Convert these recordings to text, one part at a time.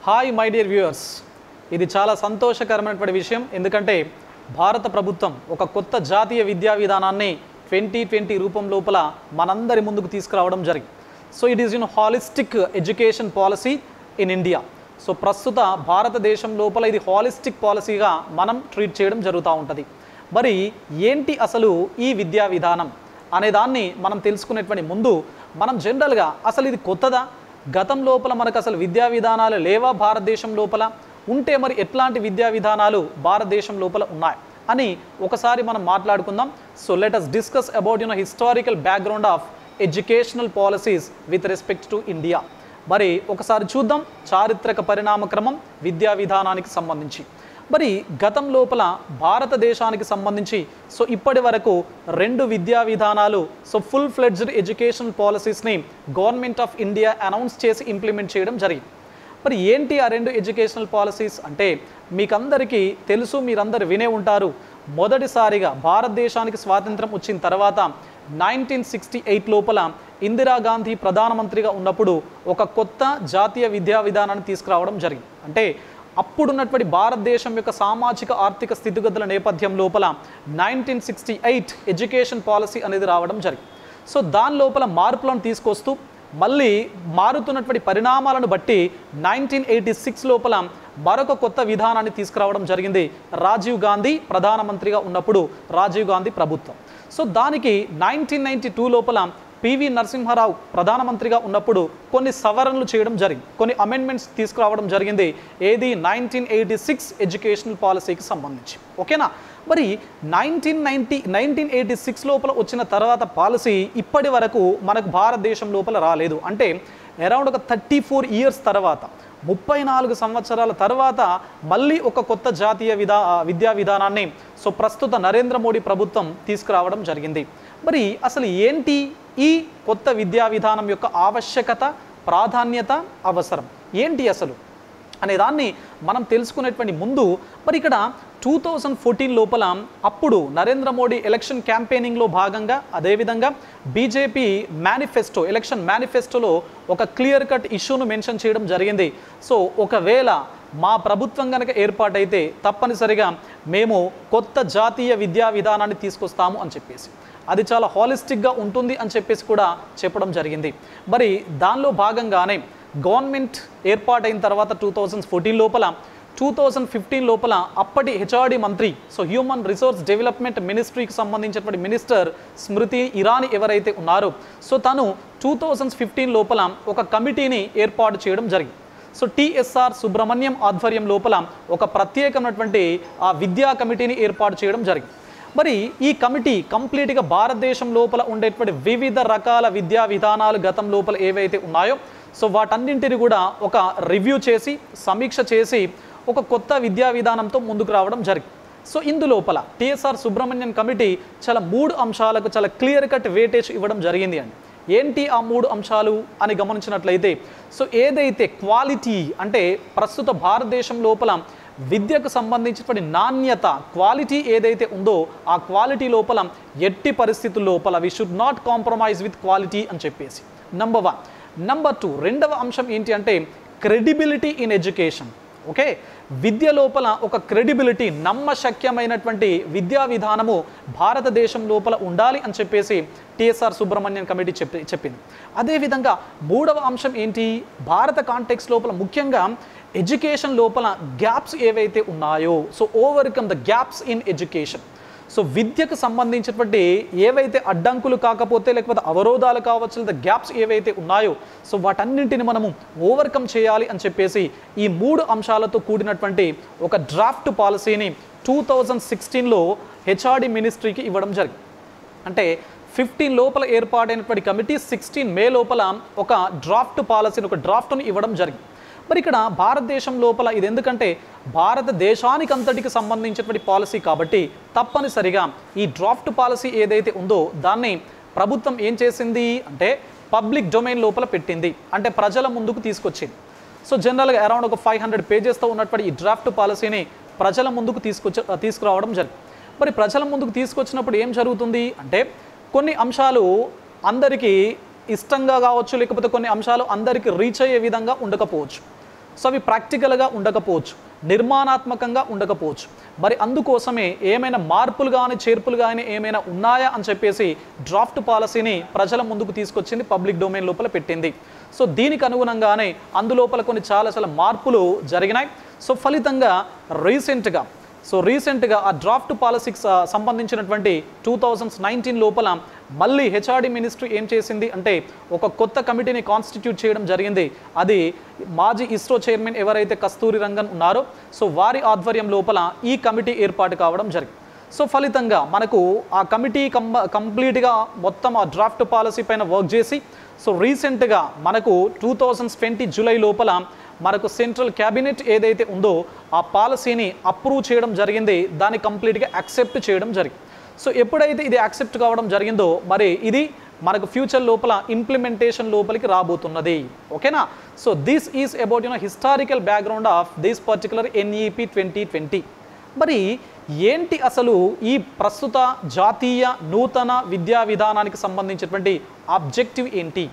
Hi my dear viewers, ఇది చాలా సంతోషకరమైనటువంటి విషయం. ఎందుకంటే భారత ప్రభుత్వం ఒక కొత్త జాతీయ విద్యా విధానాన్ని 2020 రూపం లోపల మనందరి ముందుకు తీసుకురావడం జరిగింది. So it is holistic education policy in India. So ప్రస్తుత భారతదేశం లోపల ఇది హాలిస్టిక్ పాలసీగా మనం ట్రీట్ చేయడం జరుగుతూ ఉంటుంది. మరి ఏంటి అసలు ఈ విద్యా విధానం అనే దాన్ని మనం తెలుసుకునేటువంటి ముందు మనం జనరల్గా అసలు ఇది కొత్తదా, గతం లోపల మనకు అసలు విద్యా విధానాలు లేవా భారతదేశం లోపల, ఉంటే మరి ఎట్లాంటి విద్యా విధానాలు భారతదేశం లోపల ఉన్నాయి అని ఒకసారి మనం మాట్లాడుకుందాం. So let us discuss about historical background of educational policies with respect to India. మరి ఒకసారి చూద్దాం చారిత్రక పరిణామ క్రమం విద్యా విధానానికి సంబంధించి. మరి గతం లోపల భారతదేశానికి సంబంధించి సో ఇప్పటి వరకు 2 విద్యా విధానాలు సో ఫుల్ ఫ్లెడ్జ్డ్ ఎడ్యుకేషన్ పాలసీస్ని గవర్నమెంట్ ఆఫ్ ఇండియా అనౌన్స్ చేసి ఇంప్లిమెంట్ చేయడం జరిగింది. మరి ఏంటి ఆ 2 ఎడ్యుకేషనల్ పాలసీస్ అంటే మీకందరికీ తెలుసు, మీరందరూ వినే ఉంటారు. మొదటిసారిగా భారతదేశానికి స్వాతంత్రం వచ్చిన తర్వాత 1968 లోపల ఇందిరాగాంధీ ప్రధానమంత్రిగా ఉన్నప్పుడు ఒక కొత్త జాతీయ విద్యా విధానాన్ని తీసుకురావడం జరిగింది. అంటే అప్పుడున్నటువంటి భారతదేశం యొక్క సామాజిక ఆర్థిక స్థితిగతుల నేపథ్యం లోపల 1968 ఎడ్యుకేషన్ పాలసీ అనేది రావడం జరిగింది. సో దాని లోపల మార్పులను తీసుకొస్తూ మళ్ళీ మారుతున్నటువంటి పరిణామాలను బట్టి 1986 లోపల మరొక కొత్త విధానాన్ని తీసుకురావడం జరిగింది. రాజీవ్ గాంధీ ప్రధానమంత్రిగా ఉన్నప్పుడు రాజీవ్ గాంధీ ప్రభుత్వం. సో దానికి 1992 లోపల పివి నరసింహారావు ప్రధానమంత్రిగా ఉన్నప్పుడు కొన్ని సవరణలు చేయడం జరిగింది, కొన్ని అమెండ్మెంట్స్ తీసుకురావడం జరిగింది. ఏది 1986 ఎడ్యుకేషనల్ పాలసీకి సంబంధించి. ఓకేనా. మరి 1986 లోపల వచ్చిన తర్వాత పాలసీ ఇప్పటి వరకు మనకు భారతదేశం లోపల రాలేదు. అంటే అరౌండ్ ఒక 34 ఇయర్స్ తర్వాత, 34 సంవత్సరాల తర్వాత మళ్ళీ ఒక కొత్త జాతీయ విద్యా విధానాన్ని సో ప్రస్తుత నరేంద్ర మోడీ ప్రభుత్వం తీసుకురావడం జరిగింది. మరి అసలు ఏంటి ఈ కొత్త విద్యా విధానం యొక్క ఆవశ్యకత, ప్రాధాన్యత, అవసరం ఏంటి అసలు అనే దాన్ని మనం తెలుసుకునేటువంటి ముందు మరి ఇక్కడ 2014 లోపల అప్పుడు నరేంద్ర మోడీ ఎలక్షన్ క్యాంపెయినింగ్లో భాగంగా అదేవిధంగా బీజేపీ మేనిఫెస్టో, ఎలక్షన్ మేనిఫెస్టోలో ఒక క్లియర్ కట్ ఇష్యూను మెన్షన్ చేయడం జరిగింది. సో ఒకవేళ మా ప్రభుత్వం కనుక ఏర్పాటైతే తప్పనిసరిగా మేము కొత్త జాతీయ విద్యా విధానాన్ని తీసుకొస్తాము అని చెప్పేసి, అది చాలా హాలిస్టిక్గా ఉంటుంది అని చెప్పేసి కూడా చెప్పడం జరిగింది. మరి దానిలో భాగంగానే గవర్నమెంట్ ఏర్పాటైన తర్వాత 2014 లోపల 2015 లోపల అప్పటి హెచ్ఆర్డి మంత్రి, సో హ్యూమన్ రిసోర్స్ డెవలప్మెంట్ మినిస్ట్రీకి సంబంధించినటువంటి మినిస్టర్ స్మృతి ఇరానీ ఎవరైతే ఉన్నారో సో తను 2015 లోపల ఒక కమిటీని ఏర్పాటు చేయడం జరిగింది. సో టిఎస్ఆర్ సుబ్రహ్మణ్యం ఆధ్వర్యం లోపల ఒక ప్రత్యేకమైనటువంటి ఆ విద్యా కమిటీని ఏర్పాటు చేయడం జరిగింది. మరి ఈ కమిటీ కంప్లీట్గా భారతదేశం లోపల ఉండేటువంటి వివిధ రకాల విద్యా విధానాలు గతం లోపల ఏవైతే ఉన్నాయో సో వాటన్నింటిని కూడా ఒక రివ్యూ చేసి, సమీక్ష చేసి ఒక కొత్త విద్యా విధానంతో ముందుకు రావడం జరిగింది. సో ఇందులోపల టిఎస్ఆర్ సుబ్రహ్మణ్యం కమిటీ చాలా 3 అంశాలకు చాలా క్లియర్ కట్ వెయిటేజ్ ఇవ్వడం జరిగింది అండి. ఏంటి ఆ 3 అంశాలు అని గమనించినట్లయితే సో ఏదైతే క్వాలిటీ అంటే ప్రస్తుత భారతదేశం లోపల విద్యకు సంబంధించినటువంటి నాణ్యత, క్వాలిటీ ఏదైతే ఉందో ఆ క్వాలిటీ లోపల ఎట్టి పరిస్థితుల లోపల we should not compromise with quality అని చెప్పేసి నంబర్ 1. నంబర్ 2, రెండవ అంశం ఏంటి అంటే క్రెడిబిలిటీ ఇన్ ఎడ్యుకేషన్. ఓకే, విద్య లోపల ఒక క్రెడిబిలిటీ, నమ్మశక్యమైనటువంటి విద్యా విధానము భారతదేశం లోపల ఉండాలి అని చెప్పేసి టిఎస్ఆర్ సుబ్రహ్మణ్యం కమిటీ చెప్పింది. అదేవిధంగా 3వ అంశం ఏంటి, భారత కాంటెక్స్ట్ లోపల ముఖ్యంగా ఎడ్యుకేషన్ లోపల గ్యాప్స్ ఏవైతే ఉన్నాయో so overcome the gaps in education. So విద్యకు సంబంధించినటువంటి ఏవైతే అడ్డంకులు కాకపోతే లేకపోతే అవరోధాలు కావచ్చు, లేదా గ్యాప్స్ ఏవైతే ఉన్నాయో సో వాటన్నింటిని మనము ఓవర్కమ్ చేయాలి అని చెప్పేసి ఈ 3 అంశాలతో కూడినటువంటి ఒక డ్రాఫ్ట్ పాలసీని 2016లో హెచ్ఆర్డి మినిస్ట్రీకి ఇవ్వడం జరిగింది. అంటే 15 లోపల ఏర్పాటైనటువంటి కమిటీ 16 మే లోపల ఒక డ్రాఫ్ట్ పాలసీని, ఒక డ్రాఫ్ట్ను ఇవ్వడం జరిగింది. మరి ఇక్కడ భారతదేశం లోపల ఇది ఎందుకంటే భారతదేశానికి అంతటికి సంబంధించినటువంటి పాలసీ కాబట్టి తప్పనిసరిగా ఈ డ్రాఫ్ట్ పాలసీ ఏదైతే ఉందో దాన్ని ప్రభుత్వం ఏం చేసింది అంటే పబ్లిక్ డొమైన్ లోపల పెట్టింది, అంటే ప్రజల ముందుకు తీసుకొచ్చింది. సో జనరల్గా అరౌండ్ ఒక 500 పేజెస్తో ఉన్నటువంటి ఈ డ్రాఫ్ట్ పాలసీని ప్రజల ముందుకు తీసుకురావడం జరిగింది. మరి ప్రజల ముందుకు తీసుకొచ్చినప్పుడు ఏం జరుగుతుంది అంటే కొన్ని అంశాలు అందరికీ ఇష్టంగా కావచ్చు, లేకపోతే కొన్ని అంశాలు అందరికీ రీచ్ అయ్యే విధంగా ఉండకపోవచ్చు. సో అవి ప్రాక్టికల్గా ఉండకపోవచ్చు, నిర్మాణాత్మకంగా ఉండకపోవచ్చు. మరి అందుకోసమే ఏమైనా మార్పులు కానీ చేర్పులు కానీ ఏమైనా ఉన్నాయా అని చెప్పేసి డ్రాఫ్ట్ పాలసీని ప్రజల ముందుకు తీసుకొచ్చింది, పబ్లిక్ డొమైన్ లోపల పెట్టింది. సో దీనికి అనుగుణంగానే అందులోపల కొన్ని చాలా మార్పులు జరిగినాయి. సో ఫలితంగా రీసెంట్గా ఆ డ్రాఫ్ట్ పాలసీకి సంబంధించినటువంటి 2019 లోపల మళ్ళీ హెచ్ఆర్డి మినిస్ట్రీ ఏం చేసింది అంటే ఒక కొత్త కమిటీని కాన్స్టిట్యూట్ చేయడం జరిగింది. అది మాజీ ఇస్రో చైర్మన్ ఎవరైతే కస్తూరి రంగన్ ఉన్నారో సో వారి ఆధ్వర్యం లోపల ఈ కమిటీ ఏర్పాటు కావడం జరిగింది. సో ఫలితంగా మనకు ఆ కమిటీ కంప్లీట్గా మొత్తం ఆ డ్రాఫ్ట్ పాలసీ పైన వర్క్ చేసి సో రీసెంట్గా మనకు 2020 జూలై లోపల మనకు సెంట్రల్ క్యాబినెట్ ఏదైతే ఉందో ఆ పాలసీని అప్రూవ్ చేయడం జరిగింది, దాన్ని కంప్లీట్గా యాక్సెప్ట్ చేయడం జరిగింది. సో ఎప్పుడైతే ఇది యాక్సెప్ట్ కావడం జరిగిందో మరి ఇది మనకు ఫ్యూచర్ లోపల ఇంప్లిమెంటేషన్ లోపలికి రాబోతున్నది. ఓకేనా? So this is about historical background of this particular NEP 2020. మరి ఏంటి అసలు ఈ ప్రస్తుత జాతీయ నూతన విద్యా విధానానికి సంబంధించినటువంటి ఆబ్జెక్టివ్ ఏంటి,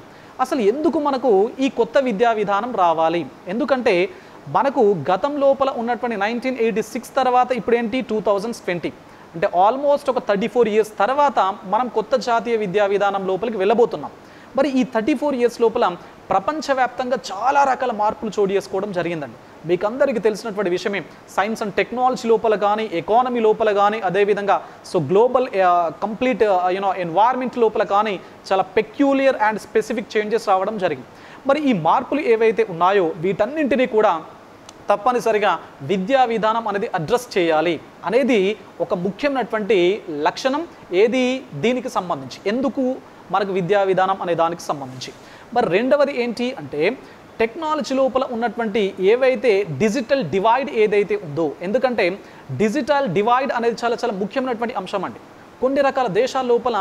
అసలు ఎందుకు మనకు ఈ కొత్త విద్యా విధానం రావాలి? ఎందుకంటే మనకు గతం లోపల ఉన్నటువంటి 1986 తర్వాత ఇప్పుడేంటి 2020, అంటే ఆల్మోస్ట్ ఒక 34 ఇయర్స్ తర్వాత మనం కొత్త జాతీయ విద్యా విధానం లోపలికి వెళ్ళబోతున్నాం. మరి ఈ 34 ఇయర్స్ లోపల ప్రపంచవ్యాప్తంగా చాలా రకాల మార్పులు చోటు చేసుకోవడం జరిగిందండి. మీకు అందరికీ తెలిసినటువంటి విషయమే, సైన్స్ అండ్ టెక్నాలజీ లోపల కానీ, ఎకానమీ లోపల కానీ, అదేవిధంగా సో గ్లోబల్ కంప్లీట్ ఎన్వైర్న్మెంట్ లోపల కానీ చాలా పెక్యూలియర్ అండ్ స్పెసిఫిక్ చేంజెస్ రావడం జరిగింది. మరి ఈ మార్పులు ఏవైతే ఉన్నాయో వీటన్నింటినీ కూడా తప్పనిసరిగా విద్యా విధానం అనేది అడ్రస్ చేయాలి అనేది ఒక ముఖ్యమైనటువంటి లక్షణం. ఏది దీనికి సంబంధించి, ఎందుకు మనకు విద్యా విధానం అనే దానికి సంబంధించి. మరి రెండవది ఏంటి అంటే టెక్నాలజీ లోపల ఉన్నటువంటి ఏవైతే డిజిటల్ డివైడ్ ఏదైతే ఉందో, ఎందుకంటే డిజిటల్ డివైడ్ అనేది చాలా ముఖ్యమైనటువంటి అంశం అండి. కొన్ని రకాల దేశాల లోపల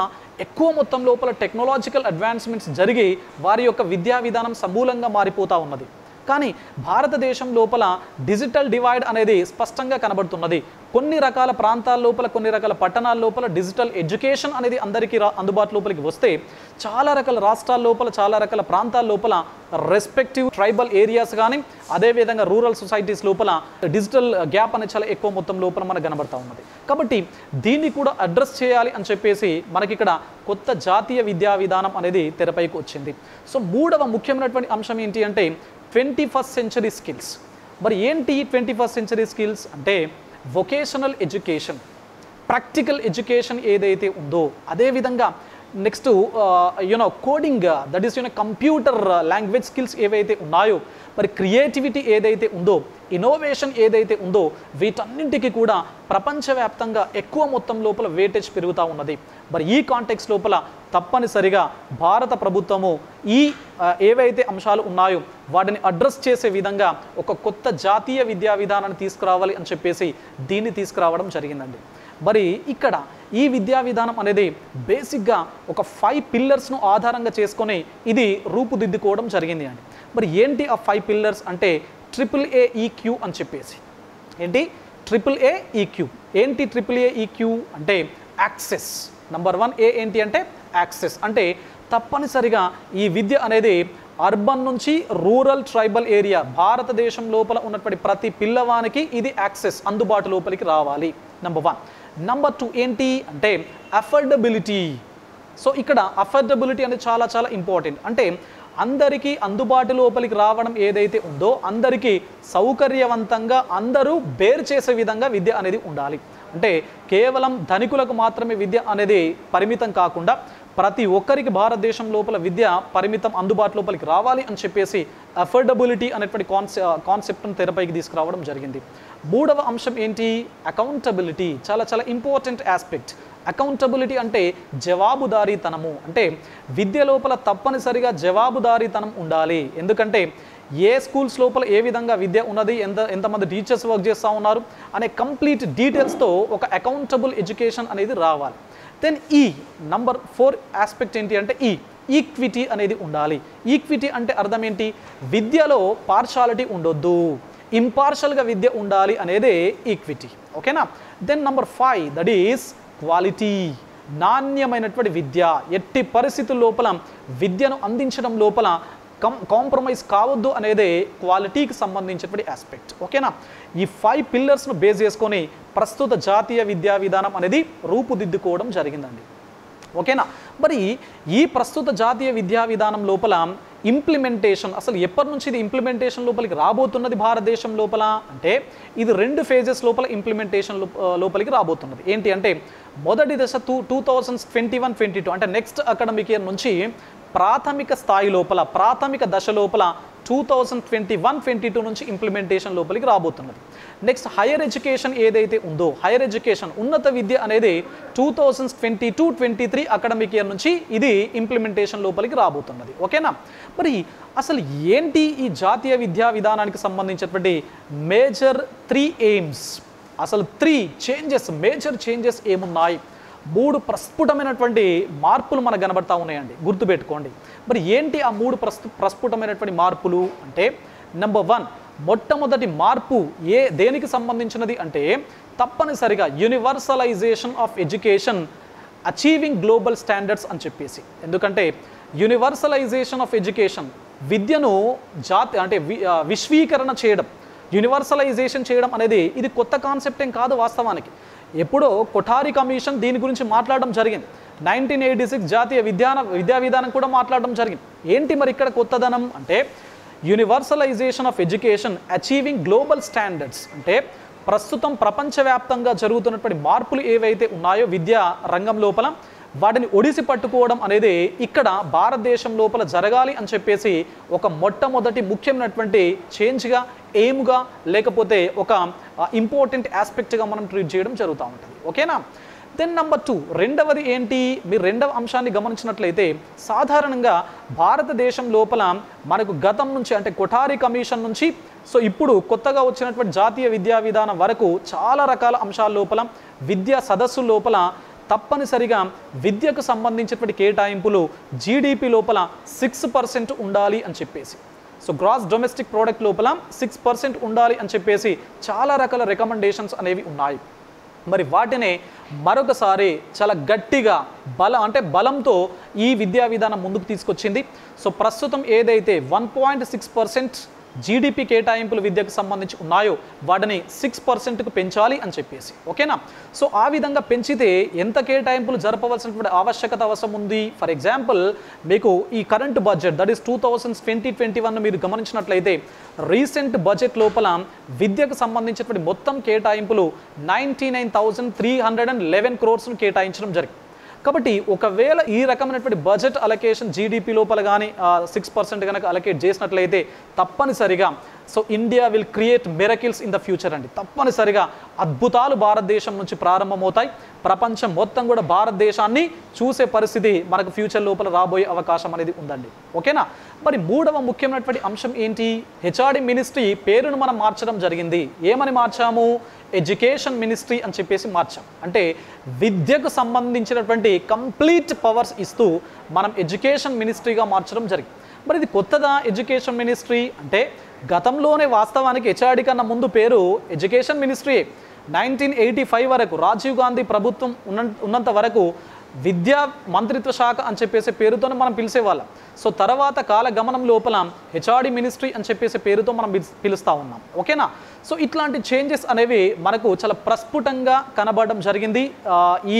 ఎక్కువ మొత్తం లోపల టెక్నాలజికల్ అడ్వాన్స్మెంట్స్ జరిగి వారి యొక్క విద్యా విధానం సమూలంగా మారిపోతూ ఉన్నది. కానీ భారతదేశం లోపల డిజిటల్ డివైడ్ అనేది స్పష్టంగా కనబడుతున్నది. కొన్ని రకాల ప్రాంతాల లోపల, కొన్ని రకాల పట్టణాల లోపల డిజిటల్ ఎడ్యుకేషన్ అనేది అందరికీ అందుబాటు లోపలికి వస్తే, చాలా రకాల రాష్ట్రాల లోపల, చాలా రకాల ప్రాంతాల లోపల రెస్పెక్టివ్ ట్రైబల్ ఏరియాస్ కానీ, అదేవిధంగా రూరల్ సొసైటీస్ లోపల డిజిటల్ గ్యాప్ అనేది చాలా ఎక్కువ మొత్తం లోపల మనకు కనబడతా ఉన్నది. కాబట్టి దీన్ని కూడా అడ్రస్ చేయాలి అని చెప్పేసి మనకి ఇక్కడ కొత్త జాతీయ విద్యా విధానం అనేది తెరపైకి వచ్చింది. సో మూడవ ముఖ్యమైనటువంటి అంశం ఏంటి అంటే 21st సెంచరీ స్కిల్స్. మరి ఏంటి 21st సెంచరీ స్కిల్స్ అంటే వొకేషనల్ ఎడ్యుకేషన్, ప్రాక్టికల్ ఎడ్యుకేషన్ ఏదైతే ఉందో, అదేవిధంగా next coding, that is computer language skills ఏవైతే ఉన్నాయో, మరి క్రియేటివిటీ ఏదైతే ఉందో, ఇన్నోవేషన్ ఏదైతే ఉందో, వీటన్నింటికి కూడా ప్రపంచవ్యాప్తంగా ఎక్కువ మొత్తం లోపల వెయిటేజ్ పెరుగుతూ ఉన్నది. మరి ఈ కాంటెక్స్ట్ లోపల తప్పనిసరిగా భారత ప్రభుత్వము ఈ ఏవైతే అంశాలు ఉన్నాయో వాటిని అడ్రస్ చేసే విధంగా ఒక కొత్త జాతీయ విద్యా విధానాన్ని తీసుకురావాలి అని చెప్పేసి దీన్ని తీసుకురావడం జరిగిందండి. మరి ఇక్కడ ఈ విద్యా విధానం అనేది బేసిక్గా ఒక 5 పిల్లర్స్ను ఆధారంగా చేసుకొని ఇది రూపుదిద్దుకోవడం జరిగింది అండి. మరి ఏంటి ఆ 5 పిల్లర్స్ అంటే AAEQ అని చెప్పేసి. ఏంటి AAEQ? ఏంటి AAEQ అంటే యాక్సెస్. నంబర్ 1 ఏ ఏంటి అంటే యాక్సెస్, అంటే తప్పనిసరిగా ఈ విద్య అనేది అర్బన్ నుంచి రూరల్ ట్రైబల్ ఏరియా భారతదేశం లోపల ఉన్నటువంటి ప్రతి పిల్లవానికి ఇది యాక్సెస్ అందుబాటు లోపలికి రావాలి. నంబర్ 1. నంబర్ 2 ఏంటి అంటే అఫోర్డబిలిటీ. సో ఇక్కడ అఫోర్డబిలిటీ అనేది చాలా ఇంపార్టెంట్. అంటే అందరికీ అందుబాటు లోపలికి రావడం ఏదైతే ఉందో అందరికీ సౌకర్యవంతంగా అందరూ బేర్ చేసే విధంగా విద్య అనేది ఉండాలి. అంటే కేవలం ధనికులకు మాత్రమే విద్య అనేది పరిమితం కాకుండా ప్రతి ఒక్కరికి భారతదేశం లోపల విద్య పరిమితం అందుబాటు లోపలికి రావాలి అని చెప్పేసి అఫోర్డబిలిటీ అనేటువంటి కాన్సెప్ట్ను తెరపైకి తీసుకురావడం జరిగింది. మూడవ అంశం ఏంటి? అకౌంటబిలిటీ. చాలా ఇంపార్టెంట్ ఆస్పెక్ట్. అకౌంటబిలిటీ అంటే జవాబుదారీతనము. అంటే విద్య లోపల తప్పనిసరిగా జవాబుదారీతనం ఉండాలి. ఎందుకంటే ఏ స్కూల్స్ లోపల ఏ విధంగా విద్య ఉన్నది, ఎంతమంది టీచర్స్ వర్క్ చేస్తూ ఉన్నారు అనే కంప్లీట్ డీటెయిల్స్తో ఒక అకౌంటబుల్ ఎడ్యుకేషన్ అనేది రావాలి. దెన్ నంబర్ 4 ఆస్పెక్ట్ ఏంటి అంటే ఈక్విటీ అనేది ఉండాలి. ఈక్విటీ అంటే అర్థం ఏంటి? విద్యలో పార్షాలిటీ ఉండొద్దు, ఇంపార్షియల్గా విద్య ఉండాలి అనేదే ఈక్విటీ. ఓకేనా? Then number 5 that is quality. నాణ్యమైనటువంటి విద్య. ఎట్టి పరిస్థితుల లోపల విద్యను అందించడం లోపల కాంప్రమైజ్ కావద్దు అనేదే క్వాలిటీకి సంబంధించినటువంటి ఆస్పెక్ట్. ఓకేనా? ఈ 5 పిల్లర్స్ను బేస్ చేసుకొని ప్రస్తుత జాతీయ విద్యా విధానం అనేది రూపుదిద్దుకోవడం జరిగిందండి. ఓకేనా? మరి ఈ ప్రస్తుత జాతీయ విద్యా విధానం లోపల ఇంప్లిమెంటేషన్ అసలు ఎప్పటి నుంచి ఇది ఇంప్లిమెంటేషన్ లోపలికి రాబోతున్నది భారతదేశం లోపల అంటే ఇది 2 ఫేజెస్ లోపల ఇంప్లిమెంటేషన్ లోపలికి రాబోతున్నది. ఏంటి అంటే మొదటి దశ 2021-22 అంటే నెక్స్ట్ అకాడమిక్ ఇయర్ నుంచి ప్రాథమిక స్థాయి లోపల ప్రాథమిక దశ లోపల 2021-22 నుంచి ఇంప్లిమెంటేషన్ లోపలికి రాబోతున్నది. నెక్స్ట్ హైయర్ ఎడ్యుకేషన్ ఏదైతే ఉందో హైయర్ ఎడ్యుకేషన్ ఉన్నత విద్య అనేది 2022-23 అకాడమిక్ ఇయర్ నుంచి ఇది ఇంప్లిమెంటేషన్ లోపలికి రాబోతున్నది. ఓకేనా? మరి అసలు ఏంటి ఈ జాతీయ విద్యా విధానానికి సంబంధించినటువంటి మేజర్ 3 ఎయిమ్స్, అసలు 3 మేజర్ చేంజెస్ ఏమున్నాయి? 3 ప్రస్ఫుటమైనటువంటి మార్పులు మనకు కనబడతా ఉన్నాయండి, గుర్తుపెట్టుకోండి. మరి ఏంటి ఆ 3 ప్రస్ఫుటమైనటువంటి మార్పులు అంటే నెంబర్ 1 మొట్టమొదటి మార్పు దేనికి సంబంధించినది అంటే తప్పనిసరిగా universalisation of education achieving global standards అని చెప్పేసి. ఎందుకంటే యూనివర్సలైజేషన్ ఆఫ్ ఎడ్యుకేషన్ విద్యను విశ్వీకరణ చేయడం, యూనివర్సలైజేషన్ చేయడం అనేది ఇది కొత్త కాన్సెప్ట్ ఏం కాదు. వాస్తవానికి ఎప్పుడో కొఠారి కమిషన్ దీని గురించి మాట్లాడడం జరిగింది. 1986 జాతీయ విద్యా విధానం కూడా మాట్లాడడం జరిగింది. ఏంటి మరి ఇక్కడ కొత్తదనం అంటే universalisation of education achieving global standards అంటే ప్రస్తుతం ప్రపంచవ్యాప్తంగా జరుగుతున్నటువంటి మార్పులు ఏవైతే ఉన్నాయో విద్యా రంగం లోపల వాటిని ఒడిసి పట్టుకోవడం అనేది ఇక్కడ భారతదేశం లోపల జరగాలి అని చెప్పేసి ఒక మొట్టమొదటి ముఖ్యమైనటువంటి చేంజ్గా ఎయిమ్గా లేకపోతే ఒక ఇంపార్టెంట్ ఆస్పెక్ట్గా మనం ట్రీట్ చేయడం జరుగుతూ ఉంటుంది. ఓకేనా? దెన్ నెంబర్ 2 రెండవది ఏంటి? మీరు రెండవ అంశాన్ని గమనించినట్లయితే సాధారణంగా భారతదేశం లోపల మనకు గతం నుంచి అంటే కొఠారి కమిషన్ నుంచి సో ఇప్పుడు కొత్తగా వచ్చినటువంటి జాతీయ విద్యా విధానం వరకు చాలా రకాల అంశాల లోపల విద్యా సదస్సు లోపల తప్పనిసరిగా విద్యకు సంబంధించినటువంటి కేటాయింపులు జీడిపి లోపల 6% ఉండాలి అని చెప్పేసి. సో గ్రాస్ డొమెస్టిక్ ప్రోడక్ట్ లోపల 6% ఉండాలి అని చెప్పేసి చాలా రకాల రికమెండేషన్స్ అనేవి ఉన్నాయి. మరి వాటినే మరొకసారి చాలా గట్టిగా బలంతో ఈ విద్యా విధానం ముందుకు తీసుకొచ్చింది. సో ప్రస్తుతం ఏదైతే 1.6% జీడిపి కేటాయింపులు విద్యకు సంబంధించి ఉన్నాయో వాటిని 6%కు పెంచాలి అని చెప్పేసి. ఓకేనా? సో ఆ విధంగా పెంచితే ఎంత కేటాయింపులు జరపవలసినటువంటి ఆవశ్యకత అవసరం ఉంది? ఫర్ ఎగ్జాంపుల్ మీకు ఈ కరెంట్ బడ్జెట్ దట్ ఈస్ 2020-21 మీరు గమనించినట్లయితే రీసెంట్ బడ్జెట్ లోపల విద్యకు సంబంధించినటువంటి మొత్తం కేటాయింపులు 99,311 crores కేటాయించడం జరిగింది. కాబట్టి ఒకవేళ ఈ రకమైనటువంటి బడ్జెట్ అలొకేషన్ జీడిపి లోపల కానీ 6% కనుక అలొకేట్ చేసినట్లయితే తప్పనిసరిగా so India will create miracles in the future అండి. తప్పనిసరిగా అద్భుతాలు భారతదేశం నుంచి ప్రారంభమవుతాయి. ప్రపంచం మొత్తం కూడా భారతదేశాన్ని చూసే పరిస్థితి మనకు ఫ్యూచర్ లోపల రాబోయే అవకాశం అనేది ఉందండి. ఓకేనా? మరి 3వ ముఖ్యమైనటువంటి అంశం ఏంటి? హెచ్ఆర్డి మినిస్ట్రీ పేరును మనం మార్చడం జరిగింది. ఏమని మార్చాము? ఎడ్యుకేషన్ మినిస్ట్రీ అని చెప్పేసి మార్చాం. అంటే విద్యకు సంబంధించినటువంటి కంప్లీట్ పవర్స్ ఇస్తూ మనం ఎడ్యుకేషన్ మినిస్ట్రీగా మార్చడం జరిగింది. మరి ఇది కొత్తదా ఎడ్యుకేషన్ మినిస్ట్రీ అంటే గతంలోనే వాస్తవానికి హెచ్ఆర్డి కన్నా ముందు పేరు ఎడ్యుకేషన్ మినిస్ట్రీ. 1985 వరకు రాజీవ్ గాంధీ ప్రభుత్వం ఉన్నంత వరకు విద్యా మంత్రిత్వ శాఖ అని చెప్పేసి పేరుతోనే మనం పిలిచేవాళ్ళం. సో తర్వాత కాలగమనం లోపల హెచ్ఆర్డి మినిస్ట్రీ అని చెప్పేసి పేరుతో మనం పిలుస్తూ ఉన్నాం. ఓకేనా? సో ఇట్లాంటి చేంజెస్ అనేవి మనకు చాలా ప్రస్ఫుటంగా కనబడడం జరిగింది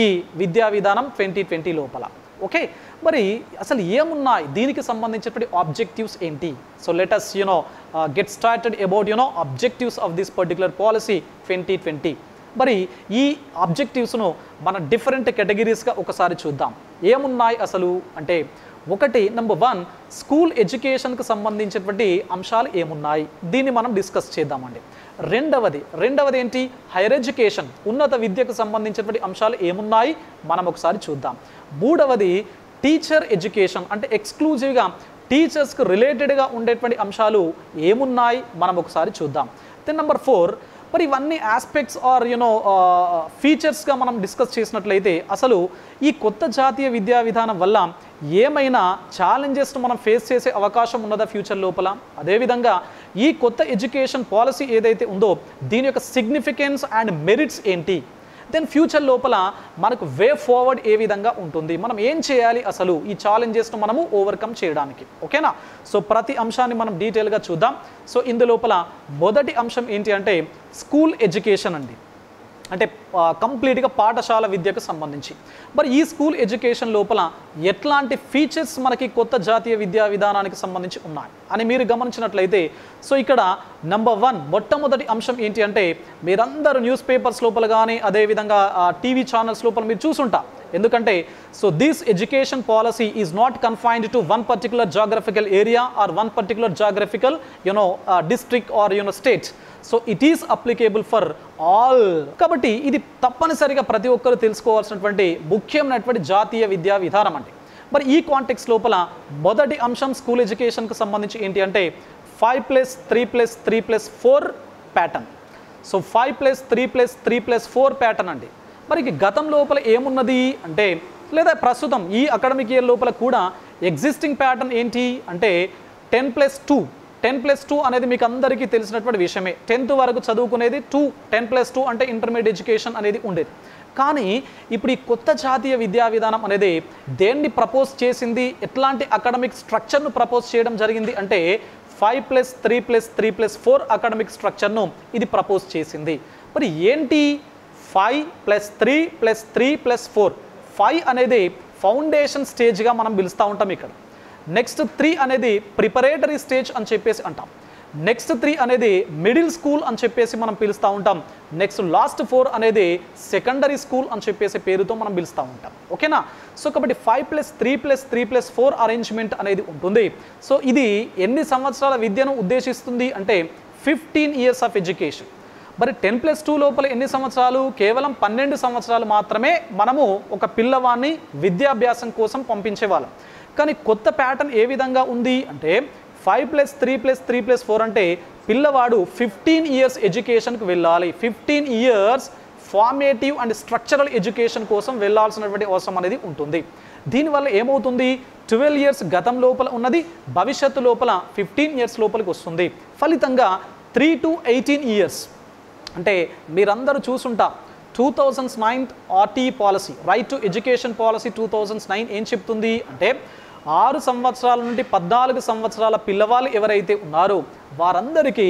ఈ విద్యా విధానం 2020 లోపల. ఓకే, మరి అసలు ఏమున్నాయి దీనికి సంబంధించినటువంటి ఆబ్జెక్టివ్స్ ఏంటి? So let us get started about objectives of this particular policy 2020. మరి ఈ ఆబ్జెక్టివ్స్ను మన డిఫరెంట్ కేటగిరీస్గా ఒకసారి చూద్దాం. ఏమున్నాయి అసలు అంటే ఒకటి నెంబర్ 1 స్కూల్ ఎడ్యుకేషన్కి సంబంధించినటువంటి అంశాలు ఏమున్నాయి దీన్ని మనం డిస్కస్ చేద్దామండి. రెండవది ఏంటి? హైయర్ ఎడ్యుకేషన్ ఉన్నత విద్యకు సంబంధించినటువంటి అంశాలు ఏమున్నాయి మనం ఒకసారి చూద్దాం. మూడవది టీచర్ ఎడ్యుకేషన్ అంటే ఎక్స్క్లూజివ్గా టీచర్స్కి రిలేటెడ్గా ఉండేటువంటి అంశాలు ఏమున్నాయి మనం ఒకసారి చూద్దాం. దెన్ నెంబర్ 4 మరి ఇవన్నీ ఆస్పెక్ట్స్ ఆర్ ఫీచర్స్గా మనం డిస్కస్ చేసినట్లయితే అసలు ఈ కొత్త జాతీయ విద్యా విధానం వల్ల ఏమైనా ఛాలెంజెస్ను మనం ఫేస్ చేసే అవకాశం ఉన్నదా ఫ్యూచర్ లోపల? అదేవిధంగా ఈ కొత్త ఎడ్యుకేషన్ పాలసీ ఏదైతే ఉందో దీని యొక్క సిగ్నిఫికెన్స్ అండ్ మెరిట్స్ ఏంటి? దెన్ ఫ్యూచర్ లోపల మనకు వే ఫార్వర్డ్ ఏ విధంగా ఉంటుంది, మనం ఏం చేయాలి అసలు ఈ ఛాలెంజెస్ను మనము ఓవర్కమ్ చేయడానికి. ఓకేనా? సో ప్రతి అంశాన్ని మనం డీటెయిల్గా చూద్దాం. సో ఇందులోపల మొదటి అంశం ఏంటి అంటే స్కూల్ ఎడ్యుకేషన్ అండి, అంటే కంప్లీట్గా పాఠశాల విద్యకు సంబంధించి. మరి ఈ స్కూల్ ఎడ్యుకేషన్ లోపల ఎట్లాంటి ఫీచర్స్ మనకి కొత్త జాతీయ విద్యా విధానానికి సంబంధించి ఉన్నాయి అని మీరు గమనించినట్లయితే, సో ఇక్కడ నెంబర్ 1 మొట్టమొదటి అంశం ఏంటి అంటే మీరందరూ న్యూస్ పేపర్స్ లోపల కానీ అదేవిధంగా టీవీ ఛానల్స్ లోపల మీరు చూసుంటారు. ఎందుకంటే so this education policy is not confined to one particular geographical area or one particular geographical district or state. So it is applicable for all. కాబట్టి ఇది తప్పనిసరిగా ప్రతి ఒక్కరు తెలుసుకోవాల్సినటువంటి ముఖ్యమైనటువంటి జాతీయ విద్యా విధానం అండి. మరి ఈ కాంటెక్స్ట్ లోపల మొదటి అంశం స్కూల్ ఎడ్యుకేషన్కి సంబంధించి ఏంటి అంటే 5+3+3+4 ప్యాటర్న్. సో 5+3+3+4 ప్యాటర్న్ అండి. మరి గతం లోపల ఏమున్నది అంటే, లేదా ప్రస్తుతం ఈ అకాడమిక్ ఇయర్ లోపల కూడా ఎగ్జిస్టింగ్ ప్యాటర్న్ ఏంటి అంటే 10+2. 10+2 అనేది మీకు అందరికీ తెలిసినటువంటి విషయమే. 10th వరకు చదువుకునేది 10+2 అంటే ఇంటర్మీడియట్ ఎడ్యుకేషన్ అనేది ఉండేది. కానీ ఇప్పుడు ఈ కొత్త జాతీయ విద్యా విధానం అనేది దేన్ని ప్రపోజ్ చేసింది, ఎట్లాంటి అకాడమిక్ స్ట్రక్చర్ను ప్రపోజ్ చేయడం జరిగింది అంటే 5+3+3+4 అకాడమిక్ స్ట్రక్చర్ను ఇది ప్రపోజ్ చేసింది. మరి ఏంటి 5+3+3+4? 5 అనేది ఫౌండేషన్ స్టేజ్గా మనం పిలుస్తూ ఉంటాం ఇక్కడ. నెక్స్ట్ 3 అనేది ప్రిపరేటరీ స్టేజ్ అని చెప్పేసి అంటాం. నెక్స్ట్ 3 అనేది మిడిల్ స్కూల్ అని చెప్పేసి మనం పిలుస్తూ ఉంటాం. నెక్స్ట్ లాస్ట్ 4 అనేది సెకండరీ స్కూల్ అని చెప్పేసి పేరుతో మనం పిలుస్తూ ఉంటాం. ఓకేనా? సో కాబట్టి 5+3+3+4 అరేంజ్మెంట్ అనేది ఉంటుంది. సో ఇది ఎన్ని సంవత్సరాల విద్యను ఉద్దేశిస్తుంది అంటే 15 years ఆఫ్ ఎడ్యుకేషన్. మరి 10+2 లోపల ఎన్ని సంవత్సరాలు? కేవలం 12 సంవత్సరాలు మాత్రమే మనము ఒక పిల్లవాడిని విద్యాభ్యాసం కోసం పంపించేవాళ్ళం. కానీ కొత్త ప్యాటర్న్ ఏ విధంగా ఉంది అంటే 5+3+3+4 అంటే పిల్లవాడు 15 years ఎడ్యుకేషన్కి వెళ్ళాలి. 15 years formative and structural education కోసం వెళ్ళాల్సినటువంటి అవసరం అనేది ఉంటుంది. దీనివల్ల ఏమవుతుంది, 12 years గతం లోపల ఉన్నది భవిష్యత్తు లోపల 15 years లోపలికి వస్తుంది. ఫలితంగా 3 to 18 years అంటే మీరందరూ చూసుంటారు 2009 RT policy, right to education policy 2009 ఏం చెప్తుంది అంటే 6 సంవత్సరాల నుండి 14 సంవత్సరాల పిల్లవాళ్ళు ఎవరైతే ఉన్నారో వారందరికీ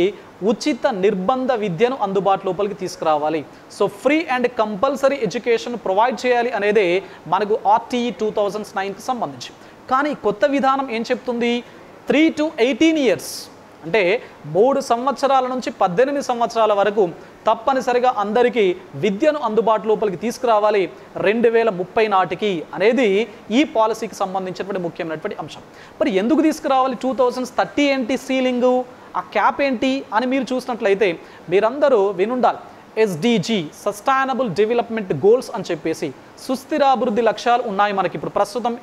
ఉచిత నిర్బంధ విద్యను అందుబాటు లోపలికి తీసుకురావాలి. So free and compulsory education provide చేయాలి అనేదే మనకు RTE 2009కి సంబంధించి. కానీ కొత్త విధానం ఏం చెప్తుంది, 3 to 18 years అంటే 3 సంవత్సరాల నుంచి 18 సంవత్సరాల వరకు తప్పనిసరిగా అందరికీ విద్యను అందుబాటు లోపలికి తీసుకురావాలి 2030 నాటికి అనేది ఈ పాలసీకి సంబంధించినటువంటి ముఖ్యమైనటువంటి అంశం. మరి ఎందుకు తీసుకురావాలి? 2030 ఏంటి సీలింగు, ఆ క్యాప్ ఏంటి అని మీరు చూసినట్లయితే మీరందరూ వినుండాలి. SDG సస్టైనబుల్ డెవలప్మెంట్ గోల్స్ అని చెప్పేసి సుస్థిరాభివృద్ధి లక్ష్యాలు ఉన్నాయి మనకి ఇప్పుడు ప్రస్తుతం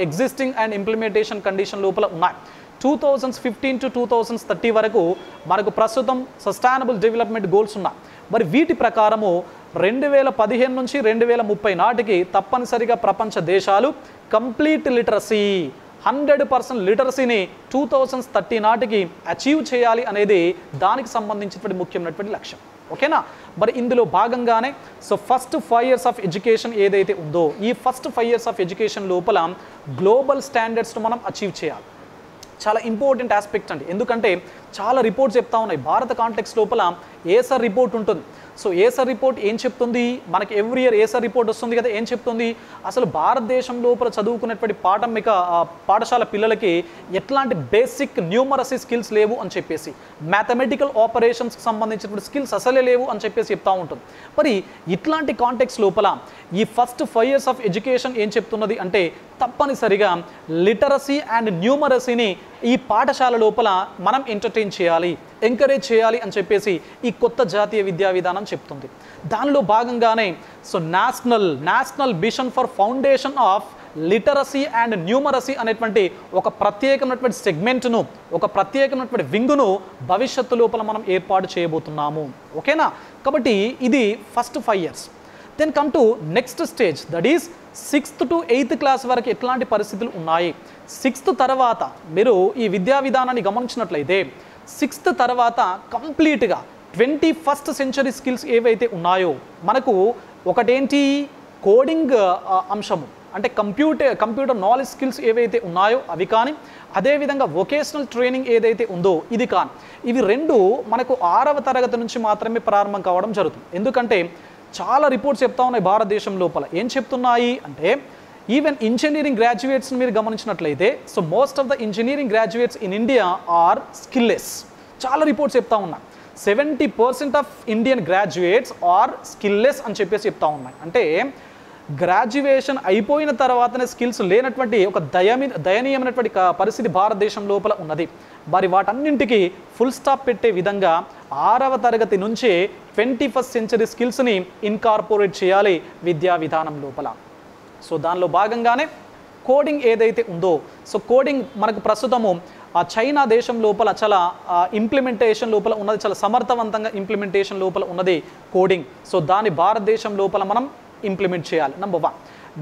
ఎగ్జిస్టింగ్ అండ్ ఇంప్లిమెంటేషన్ కండిషన్ లోపల ఉన్నాయి. 2015 to 2030 వరకు మనకు ప్రస్తుతం సస్టైనబుల్ డెవలప్మెంట్ గోల్స్ ఉన్నాయి. మరి వీటి ప్రకారము 2015 నుంచి 2030 నాటికి తప్పనిసరిగా ప్రపంచ దేశాలు కంప్లీట్ లిటరసీ 100% లిటరసీని 2030 నాటికి అచీవ్ చేయాలి అనేది దానికి సంబంధించినటువంటి ముఖ్యమైనటువంటి లక్ష్యం. ఓకేనా? మరి ఇందులో భాగంగానే so first 5 years of education ఏదైతే ఉందో ఈ ఫస్ట్ 5 years ఆఫ్ ఎడ్యుకేషన్ లోపల గ్లోబల్ స్టాండర్డ్స్ను మనం అచీవ్ చేయాలి. చాలా ఇంపార్టెంట్ ఆస్పెక్ట్ అండి. ఎందుకంటే చాలా రిపోర్ట్స్ చెప్తా ఉన్నాయి. భారత కాంటెక్స్ట్ లోపల ఏసర్ రిపోర్ట్ ఉంటుంది. సో ఏసర్ రిపోర్ట్ ఏం చెప్తుంది, మనకి ఎవ్రీ ఇయర్ ఏసర్ రిపోర్ట్ వస్తుంది కదా, ఏం చెప్తుంది అసలు భారతదేశం లోపల చదువుకునేటువంటి పాఠశాల పిల్లలకి ఎట్లాంటి బేసిక్ న్యూమరసీ స్కిల్స్ లేవు అని చెప్పేసి, మ్యాథమెటికల్ ఆపరేషన్స్కి సంబంధించినటువంటి స్కిల్స్ అసలే లేవు అని చెప్పేసి చెప్తా ఉంటుంది. మరి ఇట్లాంటి కాంటెక్స్ట్ లోపల ఈ ఫస్ట్ 5 years ఆఫ్ ఎడ్యుకేషన్ ఏం చెప్తున్నది అంటే తప్పనిసరిగా లిటరసీ అండ్ న్యూమరసీని ఈ పాఠశాల లోపల మనం ఎంటర్టైన్ చేయాలి, ఎంకరేజ్ చేయాలి అని చెప్పేసి ఈ కొత్త జాతీయ విద్యా విధానం చెప్తుంది. దానిలో భాగంగానే so national mission for foundation of literacy and numeracy అనేటువంటి ఒక ప్రత్యేకమైనటువంటి సెగ్మెంట్ను, ఒక ప్రత్యేకమైనటువంటి వింగును భవిష్యత్తు లోపల మనం ఏర్పాటు చేయబోతున్నాము. ఓకేనా? కాబట్టి ఇది first 5 years. Then come to next stage, that is 6th to 8th class వరకు ఎట్లాంటి పరిస్థితులు ఉన్నాయి. 6th తర్వాత మీరు ఈ విద్యా విధానాన్ని గమనించినట్లయితే 6th తర్వాత కంప్లీట్గా 21st సెంచరీ స్కిల్స్ ఏవైతే ఉన్నాయో మనకు ఒకటేంటి కోడింగ్ అంశము అంటే కంప్యూటర్ నాలెడ్జ్ స్కిల్స్ ఏవైతే ఉన్నాయో అవి కానీ, అదేవిధంగా వొకేషనల్ ట్రైనింగ్ ఏదైతే ఉందో ఇది కానీ, ఇవి రెండు మనకు 6వ తరగతి నుంచి మాత్రమే ప్రారంభం కావడం జరుగుతుంది. ఎందుకంటే చాలా రిపోర్ట్స్ చెప్తా ఉన్నాయి భారతదేశం లోపల. ఏం చెప్తున్నాయి అంటే ఈవెన్ ఇంజనీరింగ్ గ్రాడ్యుయేట్స్ని మీరు గమనించినట్లయితే so most of the engineering graduates in India are skilless. చాలా రిపోర్ట్స్ చెప్తా ఉన్నాయి 70% of Indian graduates are skilless అని చెప్పేసి చెప్తా ఉన్నాయి. అంటే గ్రాడ్యుయేషన్ అయిపోయిన తర్వాతనే స్కిల్స్ లేనటువంటి ఒక దయనీయమైనటువంటి పరిస్థితి భారతదేశం లోపల ఉన్నది. మరి వాటన్నింటికి ఫుల్ స్టాప్ పెట్టే విధంగా 6వ తరగతి నుంచే 21st సెంచరీ స్కిల్స్ని ఇన్కార్పొరేట్ చేయాలి విద్యా విధానం లోపల. సో దానిలో భాగంగానే కోడింగ్ ఏదైతే ఉందో సో కోడింగ్ మనకు ప్రస్తుతము చైనా దేశం లోపల చాలా ఇంప్లిమెంటేషన్ లోపల ఉన్నది, చాలా సమర్థవంతంగా ఇంప్లిమెంటేషన్ లోపల ఉన్నది కోడింగ్. సో దాని భారతదేశం లోపల మనం ఇంప్లిమెంట్ చేయాలి. నంబర్ 1.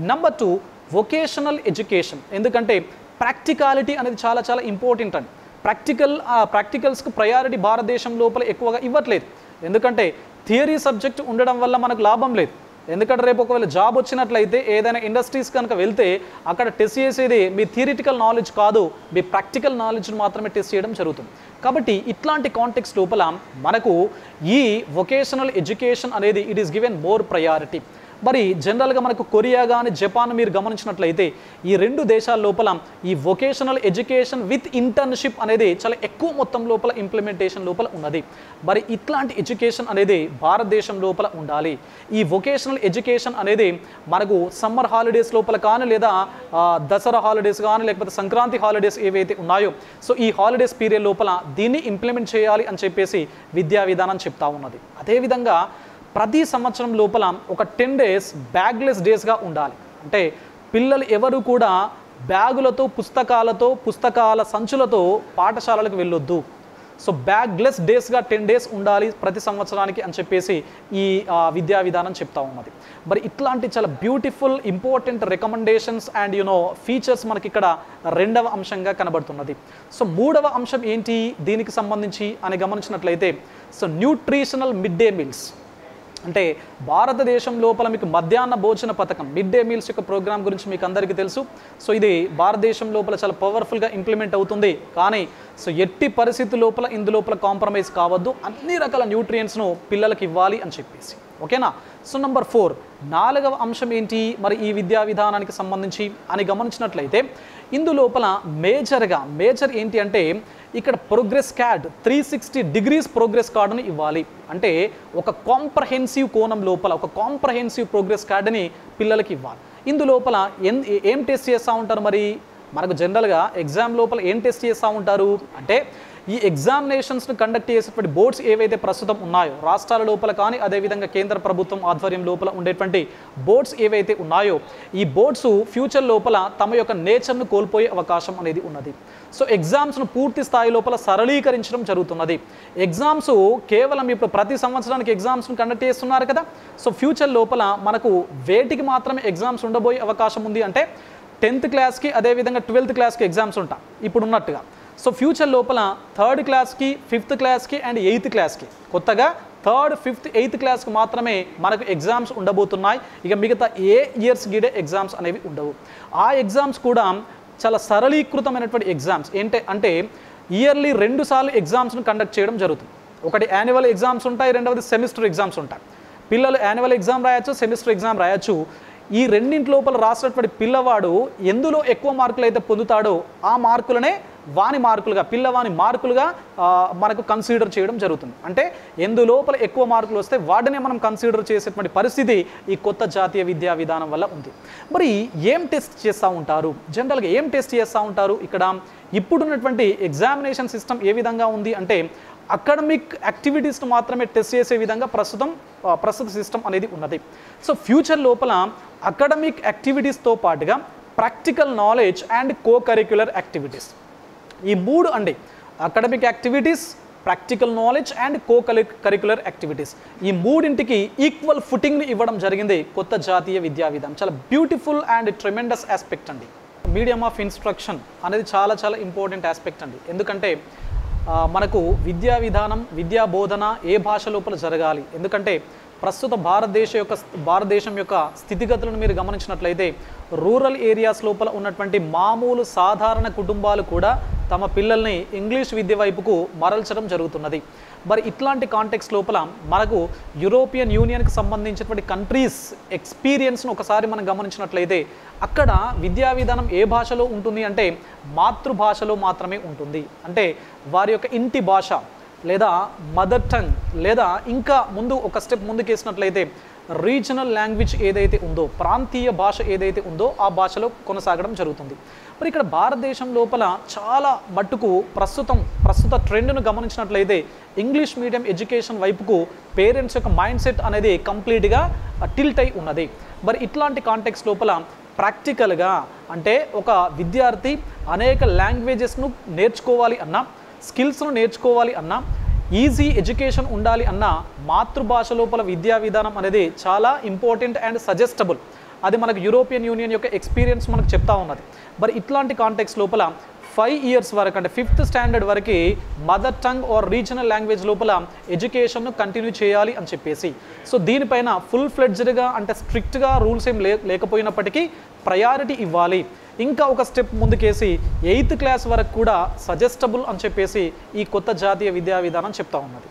Number 2 vocational education. ఎందుకంటే ప్రాక్టికాలిటీ అనేది చాలా చాలా ఇంపార్టెంట్ అండి. ప్రాక్టికల్స్కి ప్రయారిటీ భారతదేశం లోపల ఎక్కువగా ఇవ్వట్లేదు. ఎందుకంటే థియరీ సబ్జెక్ట్ ఉండడం వల్ల మనకు లాభం లేదు. ఎందుకంటే రేపు ఒకవేళ జాబ్ వచ్చినట్లయితే ఏదైనా ఇండస్ట్రీస్ కనుక వెళ్తే అక్కడ టెస్ట్ చేసేది మీ థియరిటికల్ నాలెడ్జ్ కాదు, మీ ప్రాక్టికల్ నాలెడ్జ్ని మాత్రమే టెస్ట్ చేయడం జరుగుతుంది. కాబట్టి ఇట్లాంటి కాంటెక్స్ట్ లోపల మనకు ఈ వొకేషనల్ ఎడ్యుకేషన్ అనేది it is given more priority. మరి జనరల్గా మనకు కొరియా కానీ జపాన్ మీరు గమనించినట్లయితే ఈ రెండు దేశాల లోపల ఈ వొకేషనల్ ఎడ్యుకేషన్ విత్ ఇంటర్న్షిప్ అనేది చాలా ఎక్కువ మొత్తం లోపల ఇంప్లిమెంటేషన్ లోపల ఉన్నది. మరి ఇట్లాంటి ఎడ్యుకేషన్ అనేది భారతదేశం లోపల ఉండాలి. ఈ వొకేషనల్ ఎడ్యుకేషన్ అనేది మనకు సమ్మర్ హాలిడేస్ లోపల కానీ లేదా దసరా హాలిడేస్ కానీ లేకపోతే సంక్రాంతి హాలిడేస్ ఏవైతే ఉన్నాయో సో ఈ హాలిడేస్ పీరియడ్ లోపల దీన్ని ఇంప్లిమెంట్ చేయాలి అని చెప్పేసి విద్యా విధానం చెప్తా ఉన్నది. అదేవిధంగా ప్రతి సంవత్సరం లోపల ఒక 10 days బ్యాగ్లెస్ డేస్గా ఉండాలి. అంటే పిల్లలు ఎవరు కూడా బ్యాగులతో పుస్తకాల సంచులతో పాఠశాలలకు వెళ్ళొద్దు. సో బ్యాగ్లెస్ డేస్గా 10 days ఉండాలి ప్రతి సంవత్సరానికి అని చెప్పేసి ఈ విద్యా విధానం చెప్తా ఉన్నది. మరి ఇట్లాంటి చాలా beautiful important recommendations and features మనకి ఇక్కడ 2వ అంశంగా కనబడుతున్నది. సో 3వ అంశం ఏంటి దీనికి సంబంధించి అని గమనించినట్లయితే so nutritional mid day meals. అంటే భారతదేశం లోపల మీకు మధ్యాహ్న భోజన పథకం మిడ్ డే మీల్స్ యొక్క ప్రోగ్రామ్ గురించి మీకు అందరికీ తెలుసు. సో ఇది భారతదేశం లోపల చాలా పవర్ఫుల్గా ఇంప్లిమెంట్ అవుతుంది. కానీ సో ఎట్టి పరిస్థితి లోపల ఇందులోపల కాంప్రమైజ్ కావద్దు, అన్ని రకాల న్యూట్రియంట్స్ను పిల్లలకి ఇవ్వాలి అని చెప్పేసి. ఓకేనా. సో నంబర్ 4 4వ అంశం ఏంటి మరి ఈ విద్యా విధానానికి సంబంధించి అని గమనించినట్లయితే ఇందులోపల మేజర్ ఏంటి అంటే ఇక్కడ ప్రోగ్రెస్ కార్డ్ 360 degrees ప్రోగ్రెస్ కార్డుని ఇవ్వాలి. అంటే ఒక కాంప్రహెన్సివ్ కోణం లోపల ఒక కాంప్రహెన్సివ్ ప్రోగ్రెస్ కార్డుని పిల్లలకి ఇవ్వాలి. ఇందులోపల ఏం టెస్ట్ చేస్తూ ఉంటారు మరి మనకు జనరల్గా ఎగ్జామ్ లోపల ఏం టెస్ట్ చేస్తూ ఉంటారు అంటే ఈ ఎగ్జామినేషన్స్ను కండక్ట్ చేసేటువంటి బోర్డ్స్ ఏవైతే ప్రస్తుతం ఉన్నాయో రాష్ట్రాల లోపల కానీ అదేవిధంగా కేంద్ర ప్రభుత్వం ఆధ్వర్యం లోపల ఉండేటువంటి బోర్డ్స్ ఏవైతే ఉన్నాయో ఈ బోర్డ్స్ ఫ్యూచర్ లోపల తమ యొక్క నేచర్ను కోల్పోయే అవకాశం అనేది ఉన్నది. సో ఎగ్జామ్స్ను పూర్తి స్థాయి లోపల సరళీకరించడం జరుగుతున్నది. ఎగ్జామ్స్ కేవలం ఇప్పుడు ప్రతి సంవత్సరానికి ఎగ్జామ్స్ను కండక్ట్ చేస్తున్నారు కదా. సో ఫ్యూచర్ లోపల మనకు వేటికి మాత్రమే ఎగ్జామ్స్ ఉండబోయే అవకాశం ఉంది అంటే 10th క్లాస్కి అదేవిధంగా 12th క్లాస్కి ఎగ్జామ్స్ ఉంటాయి ఇప్పుడు ఉన్నట్టుగా. సో ఫ్యూచర్ లోపల 3rd క్లాస్కి 5th క్లాస్కి అండ్ 8th క్లాస్కి కొత్తగా 3rd, 5th, 8th క్లాస్కి మాత్రమే మనకు ఎగ్జామ్స్ ఉండబోతున్నాయి. ఇక మిగతా ఏ ఇయర్స్ గిడే ఎగ్జామ్స్ అనేవి ఉండవు. ఆ ఎగ్జామ్స్ కూడా చాలా సరళీకృతమైనటువంటి ఎగ్జామ్స్ అంటే ఇయర్లీ 2 సార్లు ఎగ్జామ్స్ను కండక్ట్ చేయడం జరుగుతుంది. ఒకటి యాన్యువల్ ఎగ్జామ్స్ ఉంటాయి, రెండవది సెమిస్టర్ ఎగ్జామ్స్ ఉంటాయి. పిల్లలు యాన్యువల్ ఎగ్జామ్ రాయొచ్చు, సెమిస్టర్ ఎగ్జామ్ రాయొచ్చు. ఈ రెండింటి లోపల రాసినటువంటి పిల్లవాడు ఎందులో ఎక్కువ మార్కులు అయితే పొందుతాడో ఆ మార్కులనే పిల్లవాని మార్కులుగా మనకు కన్సిడర్ చేయడం జరుగుతుంది. అంటే ఎందులోపల ఎక్కువ మార్కులు వస్తే వాటినే మనం కన్సిడర్ చేసేటువంటి పరిస్థితి ఈ కొత్త జాతీయ విద్యా విధానం వల్ల ఉంది. మరి ఏం టెస్ట్ చేస్తూ ఉంటారు జనరల్గా ఇక్కడ ఇప్పుడున్నటువంటి ఎగ్జామినేషన్ సిస్టమ్ ఏ విధంగా ఉంది అంటే అకాడమిక్ యాక్టివిటీస్ను మాత్రమే టెస్ట్ చేసే విధంగా ప్రస్తుత సిస్టమ్ అనేది ఉన్నది. సో ఫ్యూచర్ లోపల అకాడమిక్ యాక్టివిటీస్తో పాటుగా practical knowledge and co-curricular activities ఈ 3 అండి academic activities, practical knowledge and co-curricular activities ఈ 3ంటికి ఈక్వల్ ఫుటింగ్ని ఇవ్వడం జరిగింది కొత్త జాతీయ విద్యా విధానం. చాలా బ్యూటిఫుల్ అండ్ ట్రెమెండస్ ఆస్పెక్ట్ అండి. మీడియం ఆఫ్ ఇన్స్ట్రక్షన్ అనేది చాలా ఇంపార్టెంట్ ఆస్పెక్ట్ అండి. ఎందుకంటే మనకు విద్యా విధానం విద్యా బోధన ఏ భాష లోపల జరగాలి. ఎందుకంటే ప్రస్తుత భారతదేశం యొక్క స్థితిగతులను మీరు గమనించినట్లయితే రూరల్ ఏరియాస్ లోపల ఉన్నటువంటి మామూలు సాధారణ కుటుంబాలు కూడా తమ పిల్లల్ని ఇంగ్లీష్ విద్య వైపుకు మరల్చడం జరుగుతున్నది. మరి ఇట్లాంటి కాంటెక్స్ట్ లోపల మనకు యూరోపియన్ యూనియన్కి సంబంధించినటువంటి కంట్రీస్ ఎక్స్పీరియన్స్ను ఒకసారి మనం గమనించినట్లయితే అక్కడ విద్యా విధానం ఏ భాషలో ఉంటుంది అంటే మాతృభాషలో మాత్రమే ఉంటుంది. అంటే వారి యొక్క ఇంటి భాష లేదా మదర్ టంగ్ లేదా ఇంకా ముందు ఒక స్టెప్ ముందుకేసినట్లయితే రీజనల్ లాంగ్వేజ్ ఏదైతే ఉందో ప్రాంతీయ భాష ఏదైతే ఉందో ఆ భాషలో కొనసాగడం జరుగుతుంది. మరి ఇక్కడ భారతదేశం లోపల చాలా మట్టుకు ప్రస్తుత ట్రెండ్ను గమనించినట్లయితే ఇంగ్లీష్ మీడియం ఎడ్యుకేషన్ వైపుకు పేరెంట్స్ యొక్క మైండ్ సెట్ అనేది కంప్లీట్గా టిల్ట్ అయి ఉన్నది. మరి ఇట్లాంటి కాంటెక్స్ట్ లోపల ప్రాక్టికల్గా అంటే ఒక విద్యార్థి అనేక లాంగ్వేజెస్ను నేర్చుకోవాలి అన్నా స్కిల్స్ను నేర్చుకోవాలి అన్నా ఈజీ ఎడ్యుకేషన్ ఉండాలి అన్న మాతృభాష లోపల విద్యా విధానం అనేది చాలా ఇంపార్టెంట్ అండ్ సజెస్టబుల్. అది మనకు యూరోపియన్ యూనియన్ యొక్క ఎక్స్పీరియన్స్ మనకు చెప్తా ఉన్నది. మరి ఇట్లాంటి కాంటెక్స్ట్ లోపల 5 years వరకు అంటే 5th standard వరకు mother tongue or regional language లోపల ఎడ్యుకేషన్ను కంటిన్యూ చేయాలి అని చెప్పేసి సో దీనిపైన ఫుల్ ఫ్లెడ్జ్డ్గా అంటే స్ట్రిక్ట్గా రూల్స్ ఏం లేకపోయినప్పటికీ ప్రయారిటీ ఇవ్వాలి. ఇంకా ఒక స్టెప్ ముందుకేసి 8th class వరకు కూడా సజెస్టబుల్ అని చెప్పేసి ఈ కొత్త జాతీయ విద్యా విధానం చెప్తా ఉన్నది.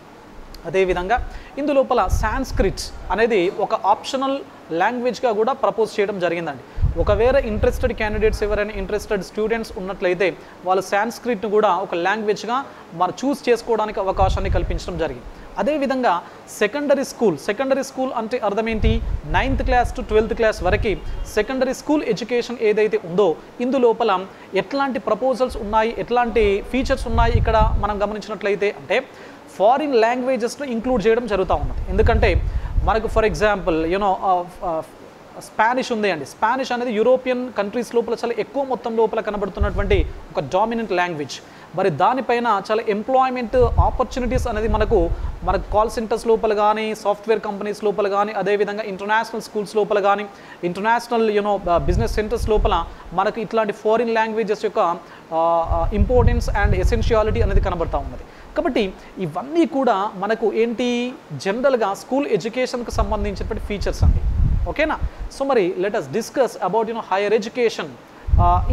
అదేవిధంగా ఇందులోపల సాంస్క్రిట్ అనేది ఒక ఆప్షనల్ లాంగ్వేజ్గా కూడా ప్రపోజ్ చేయడం జరిగిందండి. ఒకవేళ ఇంట్రెస్టెడ్ క్యాండిడేట్స్ ఎవరైనా ఇంట్రెస్టెడ్ స్టూడెంట్స్ ఉన్నట్లయితే వాళ్ళు సాంస్క్రిట్ను కూడా ఒక లాంగ్వేజ్గా మనం చూస్ చేసుకోవడానికి అవకాశాన్ని కల్పించడం జరిగింది. అదేవిధంగా సెకండరీ స్కూల్ అంటే అర్థం ఏంటి 9th class to 12th class వరకు సెకండరీ స్కూల్ ఎడ్యుకేషన్ ఏదైతే ఉందో ఇందులోపల ఎట్లాంటి ప్రపోజల్స్ ఉన్నాయి ఎట్లాంటి ఫీచర్స్ ఉన్నాయి ఇక్కడ మనం గమనించినట్లయితే అంటే ఫారిన్ లాంగ్వేజెస్ను ఇంక్లూడ్ చేయడం జరుగుతూ ఉన్నది. ఎందుకంటే మనకు ఫర్ ఎగ్జాంపుల్ స్పానిష్ ఉంది అండి. స్పానిష్ అనేది యూరోపియన్ కంట్రీస్ లోపల చాలా ఎక్కువ మొత్తం లోపల కనబడుతున్నటువంటి ఒక డామినెంట్ లాంగ్వేజ్. మరి దానిపైన చాలా ఎంప్లాయ్మెంట్ ఆపర్చునిటీస్ అనేది మనకు కాల్ సెంటర్స్ లోపల కానీ సాఫ్ట్వేర్ కంపెనీస్ లోపల కానీ అదేవిధంగా ఇంటర్నేషనల్ స్కూల్స్ లోపల కానీ ఇంటర్నేషనల్ బిజినెస్ సెంటర్స్ లోపల మనకు ఇట్లాంటి ఫారిన్ లాంగ్వేజెస్ యొక్క ఇంపార్టెన్స్ అండ్ ఎసెన్షియాలిటీ అనేది కనబడతా ఉన్నది. కాబట్టి ఇవన్నీ కూడా మనకు ఏంటి జనరల్గా స్కూల్ ఎడ్యుకేషన్కి సంబంధించినటువంటి ఫీచర్స్ అండి. ఓకేనా. సో మరి let us discuss about higher education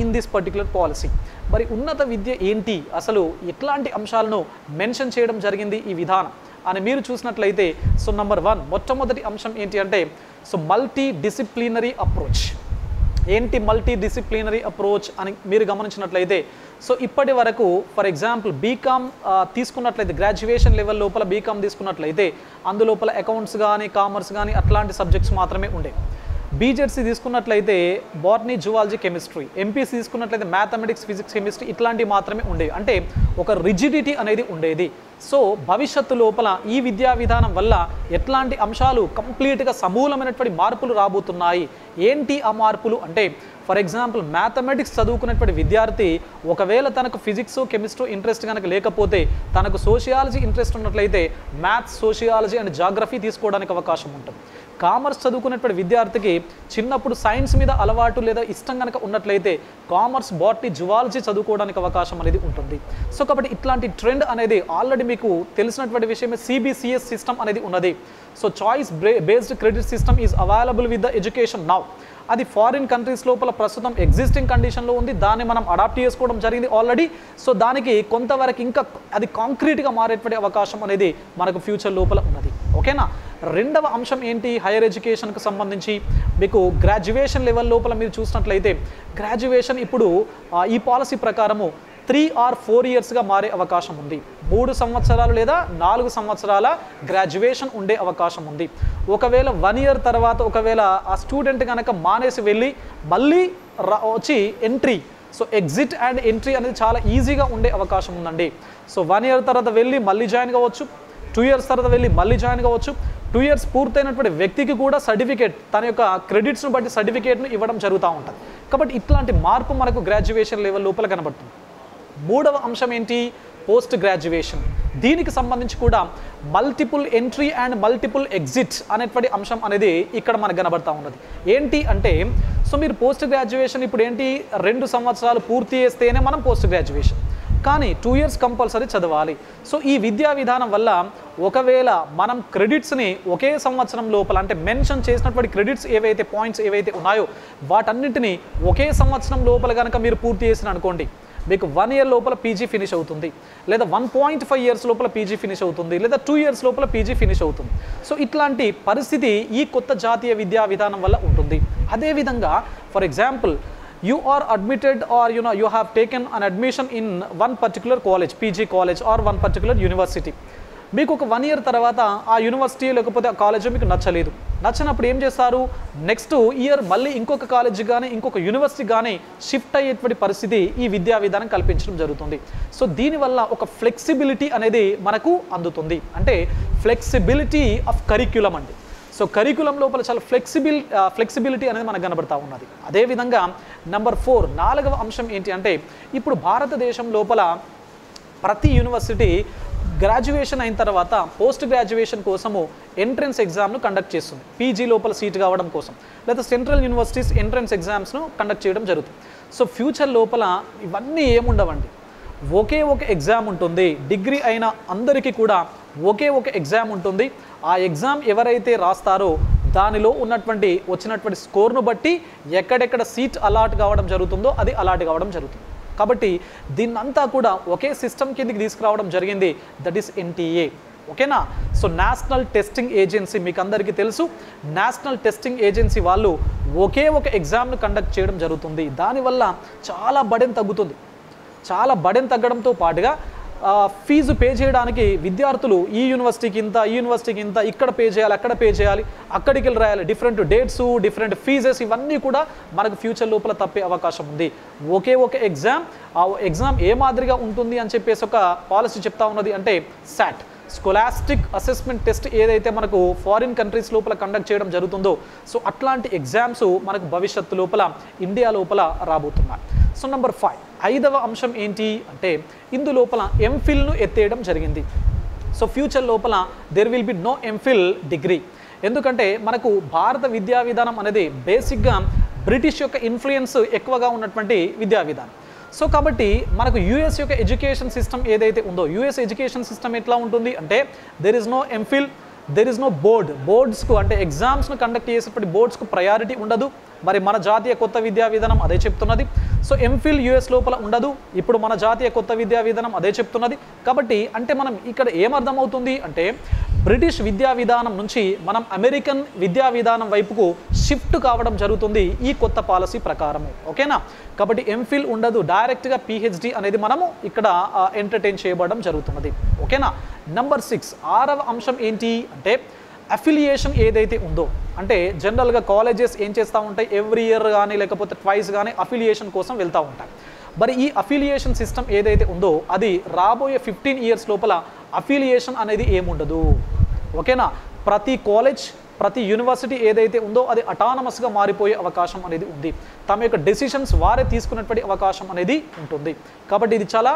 in this particular policy. మరి ఉన్నత విద్య ఏంటి అసలు ఎట్లాంటి అంశాలను మెన్షన్ చేయడం జరిగింది ఈ విధానం అని మీరు చూసినట్లయితే సో నంబర్ 1 మొట్టమొదటి అంశం ఏంటి అంటే సో మల్టీ డిసిప్లినరీ అప్రోచ్. ఏంటి మల్టీ డిసిప్లినరీ అప్రోచ్ అని మీరు గమనించినట్లయితే సో ఇప్పటి వరకు ఫర్ ఎగ్జాంపుల్ బీకామ్ తీసుకున్నట్లయితే గ్రాడ్యుయేషన్ లెవెల్ లోపల బీకామ్ తీసుకున్నట్లయితే అందులోపల అకౌంట్స్ కానీ కామర్స్ కానీ అట్లాంటి సబ్జెక్ట్స్ మాత్రమే ఉండేవి. బీజెడ్సీ తీసుకున్నట్లయితే బాటనీ జువాలజీ కెమిస్ట్రీ, ఎంపీసీ తీసుకున్నట్లయితే మ్యాథమెటిక్స్ ఫిజిక్స్ కెమిస్ట్రీ ఇట్లాంటివి మాత్రమే ఉండేవి. అంటే ఒక రిజిడిటీ అనేది ఉండేది. సో భవిష్యత్తు లోపల ఈ విద్యా విధానం వల్ల ఎట్లాంటి అంశాలు కంప్లీట్గా సమూలమైనటువంటి మార్పులు రాబోతున్నాయి. ఏంటి ఆ మార్పులు అంటే ఫర్ ఎగ్జాంపుల్ మ్యాథమెటిక్స్ చదువుకున్నటువంటి విద్యార్థి ఒకవేళ తనకు ఫిజిక్స్ కెమిస్ట్రీ ఇంట్రెస్ట్ కనుక లేకపోతే తనకు సోషియాలజీ ఇంట్రెస్ట్ ఉన్నట్లయితే మ్యాథ్స్ సోషియాలజీ అండ్ జాగ్రఫీ తీసుకోవడానికి అవకాశం ఉంటుంది. కామర్స్ చదువుకున్నటువంటి విద్యార్థికి చిన్నప్పుడు సైన్స్ మీద అలవాటు లేదా ఇష్టం కనుక ఉన్నట్లయితే కామర్స్ బాటనీ జువాలజీ చదువుకోవడానికి అవకాశం అనేది ఉంటుంది. సో కాబట్టి ఇట్లాంటి ట్రెండ్ అనేది ఆల్రెడీ మీకు తెలిసినటువంటి విషయమే సిబిసిఎస్ సిస్టమ్ అనేది ఉన్నది. So choice based credit system is available with the education now. అది ఫారిన్ కంట్రీస్ లోపల ప్రస్తుతం ఎగ్జిస్టింగ్ కండిషన్లో ఉంది. దాన్ని మనం అడాప్ట్ చేసుకోవడం జరిగింది ఆల్రెడీ. సో దానికి కొంతవరకు ఇంకా అది కాంక్రీట్గా మారేటువంటి అవకాశం అనేది మనకు ఫ్యూచర్ లోపల ఉన్నది. ఓకేనా. రెండవ అంశం ఏంటి హైయర్ ఎడ్యుకేషన్కి సంబంధించి మీకు గ్రాడ్యుయేషన్ లెవెల్ లోపల మీరు చూసినట్లయితే గ్రాడ్యుయేషన్ ఇప్పుడు ఈ పాలసీ ప్రకారము 3 or 4 yearsగా మారే అవకాశం ఉంది. 3 సంవత్సరాలు లేదా 4 సంవత్సరాల గ్రాడ్యుయేషన్ ఉండే అవకాశం ఉంది. ఒకవేళ 1 year తర్వాత ఒకవేళ ఆ స్టూడెంట్ కనుక మానేసి వెళ్ళి మళ్ళీ వచ్చి entry so exit and entry అనేది చాలా ఈజీగా ఉండే అవకాశం ఉందండి. సో 1 year తర్వాత వెళ్ళి మళ్ళీ జాయిన్ కావచ్చు, 2 years తర్వాత వెళ్ళి మళ్ళీ జాయిన్ కావచ్చు. 2 years పూర్తయినటువంటి వ్యక్తికి కూడా సర్టిఫికేట్ తన యొక్క క్రెడిట్స్ను బట్టి సర్టిఫికేట్ను ఇవ్వడం జరుగుతూ ఉంటుంది. కాబట్టి ఇట్లాంటి మార్పు మనకు గ్రాడ్యుయేషన్ లెవెల్ లోపల కనబడుతుంది. మూడవ అంశం ఏంటి పోస్ట్ గ్రాడ్యుయేషన్. దీనికి సంబంధించి కూడా multiple entry and multiple exit అనేటువంటి అంశం అనేది ఇక్కడ మనకు కనబడతా ఉన్నది. ఏంటి అంటే సో మీరు పోస్ట్ గ్రాడ్యుయేషన్ ఇప్పుడు ఏంటి 2 సంవత్సరాలు పూర్తి చేస్తేనే మనం పోస్ట్ గ్రాడ్యుయేషన్. కానీ 2 ఇయర్స్ కంపల్సరీ చదవాలి. సో ఈ విద్యా విధానం వల్ల ఒకవేళ మనం క్రెడిట్స్ని ఒకే సంవత్సరం లోపల అంటే మెన్షన్ చేసినటువంటి క్రెడిట్స్ ఏవైతే పాయింట్స్ ఏవైతే ఉన్నాయో వాటన్నింటినీ ఒకే సంవత్సరం లోపల కనుక మీరు పూర్తి చేసిన అనుకోండి, మీకు 1 ఇయర్ లోపల పీజీ ఫినిష్ అవుతుంది, లేదా 1.5 ఇయర్స్ లోపల పీజీ ఫినిష్ అవుతుంది, లేదా 2 ఇయర్స్ లోపల పీజీ ఫినిష్ అవుతుంది. సో ఇట్లాంటి పరిస్థితి ఈ కొత్త జాతీయ విద్యా విధానం వల్ల ఉంటుంది. అదేవిధంగా for example you are admitted or you have taken an admission in one particular college, PG college or one particular university. మీకు ఒక 1 ఇయర్ తర్వాత ఆ యూనివర్సిటీ లేకపోతే ఆ కాలేజ్ మీకు నచ్చినప్పుడు ఏం చేస్తారు, నెక్స్ట్ ఇయర్ మళ్ళీ ఇంకొక కాలేజ్ కానీ ఇంకొక యూనివర్సిటీ కానీ షిఫ్ట్ అయ్యేటువంటి పరిస్థితి ఈ విద్యా విధానం కల్పించడం జరుగుతుంది. సో దీనివల్ల ఒక ఫ్లెక్సిబిలిటీ అనేది మనకు అందుతుంది, అంటే ఫ్లెక్సిబిలిటీ ఆఫ్ కరిక్యులం అండి. సో కరికులం లోపల చాలా ఫ్లెక్సిబిలిటీ అనేది మనకు కనబడతా ఉన్నది. అదేవిధంగా నెంబర్ 4 4వ అంశం ఏంటి అంటే, ఇప్పుడు భారతదేశం లోపల ప్రతి యూనివర్సిటీ గ్రాడ్యుయేషన్ అయిన తర్వాత పోస్ట్ గ్రాడ్యుయేషన్ కోసము ఎంట్రన్స్ ఎగ్జామ్ను కండక్ట్ చేస్తుంది, పీజీ లోపల సీట్ కావడం కోసం, లేదా సెంట్రల్ యూనివర్సిటీస్ ఎంట్రన్స్ ఎగ్జామ్స్ను కండక్ట్ చేయడం జరుగుతుంది. సో ఫ్యూచర్ లోపల ఇవన్నీ ఏముండవండి, ఒకే ఒక ఎగ్జామ్ ఉంటుంది. డిగ్రీ అయిన అందరికీ కూడా ఒకే ఒక ఎగ్జామ్ ఉంటుంది. ఆ ఎగ్జామ్ ఎవరైతే రాస్తారో దానిలో వచ్చినటువంటి స్కోర్ను బట్టి ఎక్కడెక్కడ సీట్ అలాట్ కావడం జరుగుతుందో అది అలాట్ కావడం జరుగుతుంది. కాబట్టి దీన్నంతా కూడా ఒకే సిస్టమ్ కిందకి తీసుకురావడం జరిగింది, దట్ ఈస్ ఎన్టీఏ. ఓకేనా. సో నేషనల్ టెస్టింగ్ ఏజెన్సీ మీకు అందరికీ తెలుసు, నేషనల్ టెస్టింగ్ ఏజెన్సీ వాళ్ళు ఒకే ఒక ఎగ్జామ్ను కండక్ట్ చేయడం జరుగుతుంది. దానివల్ల చాలా బర్డెన్ తగ్గుతుంది. చాలా బర్డెన్ తగ్గడంతో పాటుగా ఫీజు పే చేయడానికి విద్యార్థులు ఈ యూనివర్సిటీకి ఇంత, ఈ యూనివర్సిటీకి ఇంత, ఇక్కడ పే చేయాలి, అక్కడ పే చేయాలి, అక్కడికి వెళ్ళి రాయాలి, డిఫరెంట్ డేట్స్, డిఫరెంట్ ఫీజెస్, ఇవన్నీ కూడా మనకు ఫ్యూచర్ లోపల తప్పే అవకాశం ఉంది. ఒకే ఒక ఎగ్జామ్, ఆ ఎగ్జామ్ ఏ మాదిరిగా ఉంటుంది అని చెప్పేసి ఒక పాలసీ చెప్తా ఉన్నది అంటే సాట్, స్కోలాస్టిక్ అసెస్మెంట్ టెస్ట్ ఏదైతే మనకు ఫారిన్ కంట్రీస్ లోపల కండక్ట్ చేయడం జరుగుతుందో, సో అట్లాంటి ఎగ్జామ్స్ మనకు భవిష్యత్తు లోపల ఇండియా లోపల రాబోతున్నాయి. సో నెంబర్ 5 5వ అంశం ఏంటి అంటే, ఇందులోపల ఎంఫిల్ను ఎత్తేయడం జరిగింది. సో ఫ్యూచర్ లోపల there will be no MPhil degree. ఎందుకంటే మనకు భారత విద్యా విధానం అనేది బేసిక్గా బ్రిటిష్ యొక్క ఇన్ఫ్లుయెన్స్ ఎక్కువగా ఉన్నటువంటి విద్యా విధానం. సో కాబట్టి మనకు యూఎస్ యొక్క ఎడ్యుకేషన్ సిస్టమ్ ఏదైతే ఉందో, యూఎస్ ఎడ్యుకేషన్ సిస్టమ్ ఎట్లా ఉంటుంది అంటే, there is no MPhil, there is no బోర్డ్స్కు అంటే ఎగ్జామ్స్ను కండక్ట్ చేసేటువంటి బోర్డ్స్కు ప్రయారిటీ ఉండదు. మరి మన జాతీయ కొత్త విద్యా విధానం అదే చెప్తున్నది. సో ఎంఫిల్ యూఎస్ లోపల ఉండదు, ఇప్పుడు మన జాతీయ కొత్త విద్యా విధానం అదే చెప్తున్నది. కాబట్టి అంటే మనం ఇక్కడ ఏమర్థమవుతుంది అంటే, బ్రిటిష్ విద్యా విధానం నుంచి మనం అమెరికన్ విద్యా విధానం వైపుకు షిఫ్ట్ కావడం జరుగుతుంది ఈ కొత్త పాలసీ ప్రకారము. ఓకేనా. కాబట్టి ఎంఫిల్ ఉండదు, డైరెక్ట్గా పిహెచ్డి అనేది మనము ఇక్కడ ఎంటర్టైన్ చేయబడడం జరుగుతున్నది. ఓకేనా. నెంబర్ 6 6వ అంశం ఏంటి అంటే, అఫిలియేషన్ ఏదైతే ఉందో, అంటే జనరల్గా కాలేజెస్ ఏం చేస్తూ ఉంటాయి, ఎవ్రీ ఇయర్ కానీ లేకపోతే ట్వైస్ కానీ అఫిలియేషన్ కోసం వెళ్తూ ఉంటాయి. మరి ఈ అఫిలియేషన్ సిస్టమ్ ఏదైతే ఉందో అది రాబోయే 15 ఇయర్స్ లోపల అఫిలియేషన్ అనేది ఏముండదు. ఓకేనా. ప్రతి కాలేజ్, ప్రతి యూనివర్సిటీ ఏదైతే ఉందో అది అటానమస్గా మారిపోయే అవకాశం అనేది ఉంది. తమ యొక్క డెసిషన్స్ వారే తీసుకున్నటువంటి అవకాశం అనేది ఉంటుంది. కాబట్టి ఇది చాలా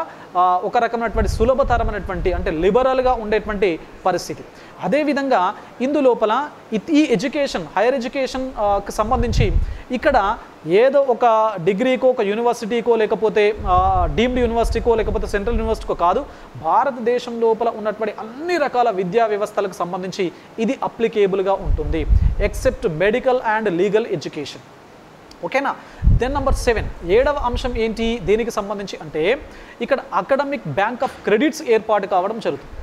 ఒక రకమైనటువంటి సులభతరమైనటువంటి అంటే లిబరల్గా ఉండేటువంటి పరిస్థితి. అదేవిధంగా ఇందులోపల ఈ ఎడ్యుకేషన్, హైయర్ ఎడ్యుకేషన్కి సంబంధించి ఇక్కడ ఏదో ఒక డిగ్రీకో, ఒక యూనివర్సిటీకో, లేకపోతే డీమ్డ్ యూనివర్సిటీకో, లేకపోతే సెంట్రల్ యూనివర్సిటీకో కాదు, భారతదేశం లోపల ఉన్నటువంటి అన్ని రకాల విద్యా వ్యవస్థలకు సంబంధించి ఇది అప్లికేబుల్గా ఉంటుంది, except medical and legal education. ఓకేనా. దెన్ నెంబర్ 7 7వ అంశం ఏంటి దీనికి సంబంధించి అంటే, ఇక్కడ అకాడమిక్ బ్యాంక్ ఆఫ్ క్రెడిట్స్ ఏర్పాటు కావడం జరుగుతుంది.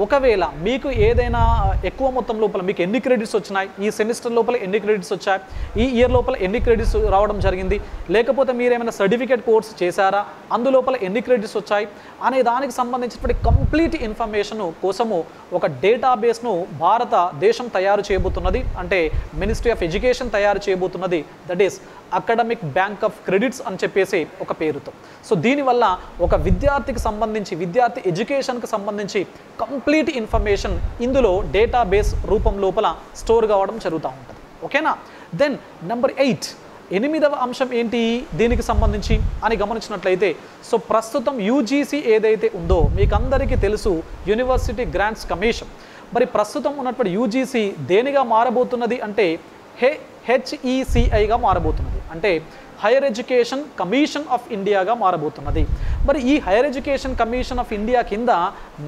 ఒకవేళ మీకు ఏదైనా ఎక్కువ మొత్తం లోపల మీకు ఎన్ని క్రెడిట్స్ వచ్చినాయి, ఈ సెమిస్టర్ లోపల ఎన్ని క్రెడిట్స్ వచ్చాయి, ఈ ఇయర్ లోపల ఎన్ని క్రెడిట్స్ రావడం జరిగింది, లేకపోతే మీరు ఏమైనా సర్టిఫికేట్ కోర్స్ చేశారా, అందులోపల ఎన్ని క్రెడిట్స్ వచ్చాయి అనే దానికి సంబంధించినటువంటి కంప్లీట్ ఇన్ఫర్మేషన్ కోసము ఒక డేటాబేస్ను భారతదేశం తయారు చేయబోతున్నది, అంటే మినిస్ట్రీ ఆఫ్ ఎడ్యుకేషన్ తయారు చేయబోతున్నది, that is academic bank of credits అని చెప్పేసి ఒక పేరుతో. సో దీనివల్ల ఒక విద్యార్థికి సంబంధించి, విద్యార్థి ఎడ్యుకేషన్కి సంబంధించి కంప్లీట్ ఇన్ఫర్మేషన్ ఇందులో డేటాబేస్ రూపం లోపల స్టోర్ కావడం జరుగుతూ ఉంటుంది. ఓకేనా. దెన్ నెంబర్ 8 8వ అంశం ఏంటి దీనికి సంబంధించి అని గమనించినట్లయితే, సో ప్రస్తుతం యూజీసీ ఏదైతే ఉందో మీకు అందరికీ తెలుసు, యూనివర్సిటీ గ్రాంట్స్ కమిషన్. మరి ప్రస్తుతం ఉన్నటువంటి యూజీసీ దేనిగా మారబోతున్నది అంటే హెచ్ఈసిఐగా మారబోతున్నది, అంటే హైయర్ ఎడ్యుకేషన్ కమిషన్ ఆఫ్ ఇండియాగా మారబోతున్నది. మరి ఈ hire education commission of India కింద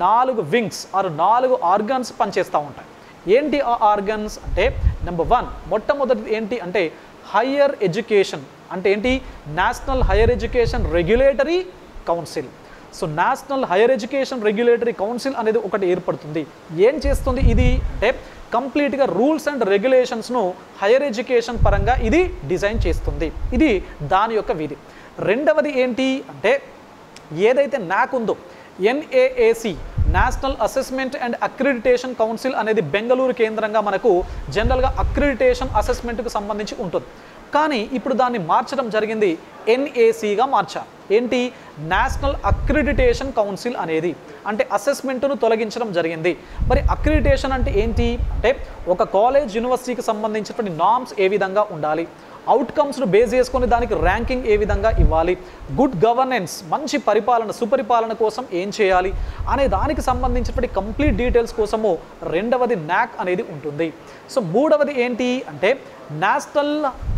4 వింగ్స్ ఆర్ 4 ఆర్గన్స్ పనిచేస్తూ ఉంటాయి. ఏంటి ఆ ఆర్గన్స్ అంటే, నెంబర్ 1 మొట్టమొదటిది ఏంటి అంటే హైయర్ ఎడ్యుకేషన్ అంటే ఏంటి, national higher education regulatory council. So national higher education regulatory council అనేది ఒకటి ఏర్పడుతుంది. ఏం చేస్తుంది ఇది అంటే, కంప్లీట్గా రూల్స్ అండ్ రెగ్యులేషన్స్ను హైయర్ ఎడ్యుకేషన్ పరంగా ఇది డిజైన్ చేస్తుంది. ఇది దాని యొక్క విధి. రెండవది ఏంటి అంటే, ఏదైతే NAAC ఉందో, NAAC national assessment and accreditation council అనేది బెంగళూరు కేంద్రంగా మనకు జనరల్గా అక్రిడిటేషన్ అసెస్మెంట్కు సంబంధించి ఉంటుంది. కానీ ఇప్పుడు దాన్ని మార్చడం జరిగింది, NACగా మార్చారు. ఏంటి, నేషనల్ అక్రిడిటేషన్ కౌన్సిల్ అనేది, అంటే అసెస్మెంట్ను తొలగించడం జరిగింది. మరి అక్రిడిటేషన్ అంటే ఏంటి అంటే, ఒక కాలేజ్ యూనివర్సిటీకి సంబంధించినటువంటి నార్మ్స్ ఏ విధంగా ఉండాలి, అవుట్కమ్స్ను బేస్ చేసుకొని దానికి ర్యాంకింగ్ ఏ విధంగా ఇవ్వాలి, గుడ్ గవర్నెన్స్ మంచి పరిపాలన సుపరిపాలన కోసం ఏం చేయాలి అనే దానికి సంబంధించినటువంటి కంప్లీట్ డీటెయిల్స్ కోసము రెండవది NAAC అనేది ఉంటుంది. సో మూడవది ఏంటి అంటే national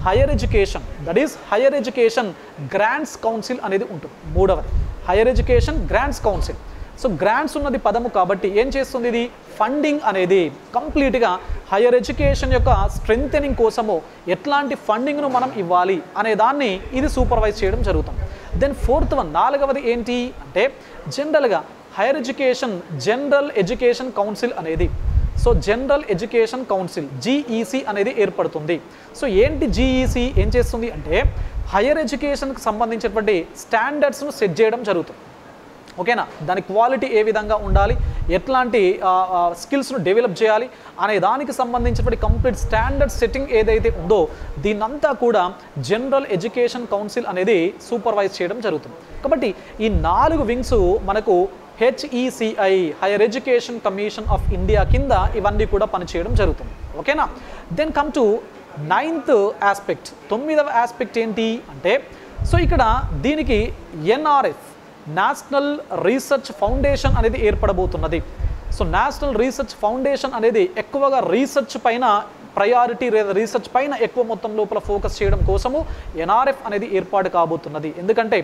higher education, that is higher education grants council అనేది ఉంటుంది. మూడవది higher education grants council. So grants ఉన్నది పదము కాబట్టి ఏం చేస్తుంది, ఇది ఫండింగ్ అనేది కంప్లీట్గా హైయర్ ఎడ్యుకేషన్ యొక్క స్ట్రెంథెనింగ్ కోసము ఎట్లాంటి ఫండింగ్ను మనం ఇవ్వాలి అనే దాన్ని ఇది సూపర్వైజ్ చేయడం జరుగుతుంది. దెన్ ఫోర్త్ వన్, నాలుగవది ఏంటి అంటే జనరల్గా higher education general education council అనేది, so general education council GEC అనేది ఏర్పడుతుంది. సో ఏంటి GEC ఏం చేస్తుంది అంటే, హైయర్ ఎడ్యుకేషన్కి సంబంధించినటువంటి స్టాండర్డ్స్ను సెట్ చేయడం జరుగుతుంది. ఓకేనా, దాని క్వాలిటీ ఏ విధంగా ఉండాలి, ఎట్లాంటి స్కిల్స్ను డెవలప్ చేయాలి అనే దానికి సంబంధించినటువంటి కంప్లీట్ స్టాండర్డ్ సెట్టింగ్ ఏదైతే ఉందో దీన్నంతా కూడా జనరల్ ఎడ్యుకేషన్ కౌన్సిల్ అనేది సూపర్వైజ్ చేయడం జరుగుతుంది. కాబట్టి ఈ 4 వింగ్స్ మనకు HECI higher education commission of India కింద ఇవన్నీ కూడా పనిచేయడం జరుగుతుంది. ఓకేనా, then come to 9th aspect. 9వ ఆస్పెక్ట్ ఏంటి అంటే, సో ఇక్కడ దీనికి NRF నేషనల్ రీసెర్చ్ ఫౌండేషన్ అనేది ఏర్పడబోతున్నది. సో నేషనల్ రీసెర్చ్ ఫౌండేషన్ అనేది ఎక్కువగా రీసెర్చ్ పైన ప్రయారిటీ లేదా రీసెర్చ్ పైన ఎక్కువ మొత్తం లోపల ఫోకస్ చేయడం కోసము NRF అనేది ఏర్పాటు కాబోతున్నది. ఎందుకంటే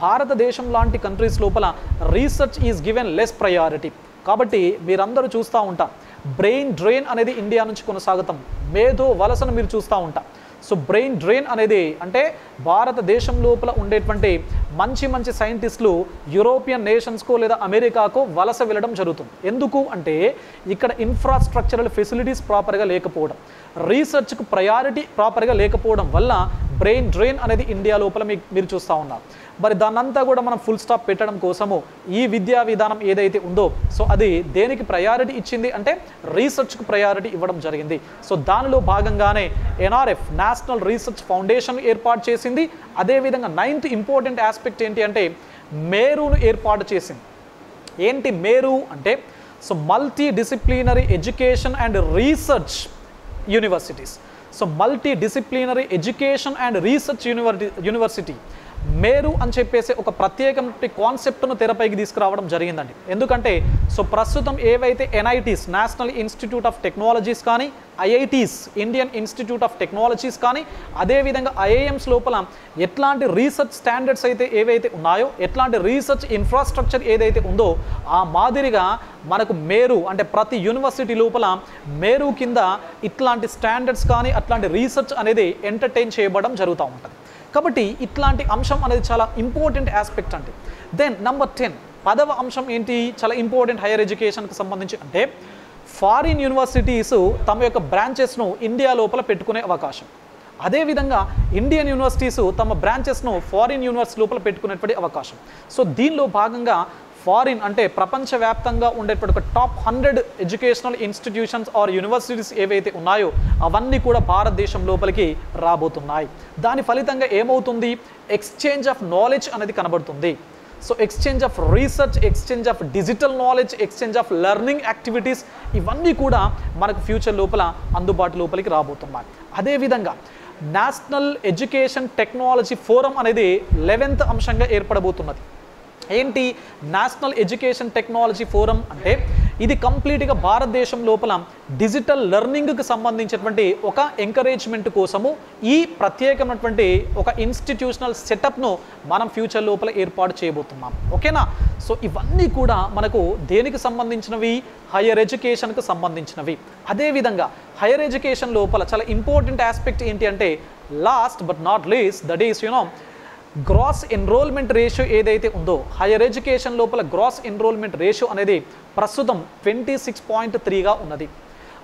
భారతదేశం లాంటి కంట్రీస్ లోపల research is given less priority. కాబట్టి మీరందరూ చూస్తూ ఉంటారు, బ్రెయిన్ డ్రెయిన్ అనేది ఇండియా నుంచి కొనసాగుతాం, మేధో వలసను మీరు చూస్తూ ఉంటాం. సో బ్రెయిన్ డ్రెయిన్ అనేది అంటే భారతదేశం లోపల ఉండేటువంటి మంచి మంచి సైంటిస్టులు యూరోపియన్ నేషన్స్కో లేదా అమెరికాకో వలస వెళ్ళడం జరుగుతుంది. ఎందుకు అంటే ఇక్కడ ఇన్ఫ్రాస్ట్రక్చరల్ ఫెసిలిటీస్ ప్రాపర్గా లేకపోవడం, రీసెర్చ్కు ప్రయారిటీ ప్రాపర్గా లేకపోవడం వల్ల బ్రెయిన్ డ్రెయిన్ అనేది ఇండియా లోపల మీరు చూస్తూ ఉన్నారు. మరి దాన్నంతా కూడా మనం ఫుల్ స్టాప్ పెట్టడం కోసము ఈ విద్యా విధానం ఏదైతే ఉందో సో అది దేనికి ప్రయారిటీ ఇచ్చింది అంటే రీసెర్చ్కు ప్రయారిటీ ఇవ్వడం జరిగింది. సో దానిలో భాగంగానే NRF నేషనల్ రీసెర్చ్ ఫౌండేషన్ ఏర్పాటు చేసింది. అదేవిధంగా 9th ఇంపార్టెంట్ ఆస్పెక్ట్ ఏంటి అంటే మేరును ఏర్పాటు చేసింది. ఏంటి మేరు అంటే, so multidisciplinary education and research universities. So multidisciplinary education and research university MERU అని చెప్పేసి ఒక ప్రత్యేకమైన కాన్సెప్ట్ను తెరపైకి తీసుకురావడం జరిగిందండి. ఎందుకంటే సో ప్రస్తుతం ఏవైతే NITs national institute of technologies కానీ, IITs Indian institute of technologies కానీ, అదేవిధంగా IIMs లోపల ఎట్లాంటి రీసెర్చ్ స్టాండర్డ్స్ అయితే ఏవైతే ఉన్నాయో, ఎట్లాంటి రీసెర్చ్ ఇన్ఫ్రాస్ట్రక్చర్ ఏదైతే ఉందో ఆ మాదిరిగా మనకు మేరు అంటే ప్రతి యూనివర్సిటీ లోపల మేరు కింద ఇట్లాంటి స్టాండర్డ్స్ కానీ అట్లాంటి రీసెర్చ్ అనేది ఎంటర్టైన్ చేయబడడం జరుగుతూ ఉంటుంది. కాబట్టి ఇట్లాంటి అంశం అనేది చాలా ఇంపార్టెంట్ ఆస్పెక్ట్ అండి. దెన్ నెంబర్ 10 10వ అంశం ఏంటి, చాలా ఇంపార్టెంట్ హైయర్ ఎడ్యుకేషన్కి సంబంధించి అంటే ఫారిన్ యూనివర్సిటీస్ తమ యొక్క బ్రాంచెస్ను ఇండియా లోపల పెట్టుకునే అవకాశం, అదేవిధంగా ఇండియన్ యూనివర్సిటీస్ తమ బ్రాంచెస్ను ఫారిన్ యూనివర్సిటీ లోపల పెట్టుకునేటువంటి అవకాశం. సో దీనిలో భాగంగా ఫారిన్ అంటే ప్రపంచవ్యాప్తంగా ఉండేటువంటి top 100 educational institutions or universities ఏవైతే ఉన్నాయో అవన్నీ కూడా భారతదేశం లోపలికి రాబోతున్నాయి. దాని ఫలితంగా ఏమవుతుంది, ఎక్స్చేంజ్ ఆఫ్ నాలెడ్జ్ అనేది కనబడుతుంది. So exchange of research, exchange of digital knowledge, exchange of learning activities ఇవన్నీ కూడా మనకు ఫ్యూచర్ లోపల అందుబాటు లోపలికి రాబోతున్నాయి. అదేవిధంగా నేషనల్ ఎడ్యుకేషన్ టెక్నాలజీ ఫోరం అనేది 11th అంశంగా ఏర్పడబోతున్నది. ఏంటి నేషనల్ ఎడ్యుకేషన్ టెక్నాలజీ ఫోరం అంటే ఇది కంప్లీట్గా భారతదేశం లోపల డిజిటల్ లెర్నింగ్కి సంబంధించినటువంటి ఒక ఎంకరేజ్మెంట్ కోసము ఈ ప్రత్యేకమైనటువంటి ఒక ఇన్స్టిట్యూషనల్ సెటప్ను మనం ఫ్యూచర్ లోపల ఏర్పాటు చేయబోతున్నాం. ఓకేనా? సో ఇవన్నీ కూడా మనకు దేనికి సంబంధించినవి? హైయర్ ఎడ్యుకేషన్కి సంబంధించినవి. అదేవిధంగా హైయర్ ఎడ్యుకేషన్ లోపల చాలా ఇంపార్టెంట్ ఆస్పెక్ట్ ఏంటి అంటే, last but not least, that is gross enrolment ratio ఏదైతే ఉందో, హైయర్ ఎడ్యుకేషన్ లోపల గ్రాస్ ఎన్రోల్మెంట్ రేషియో అనేది ప్రస్తుతం 26.3గా ఉన్నది.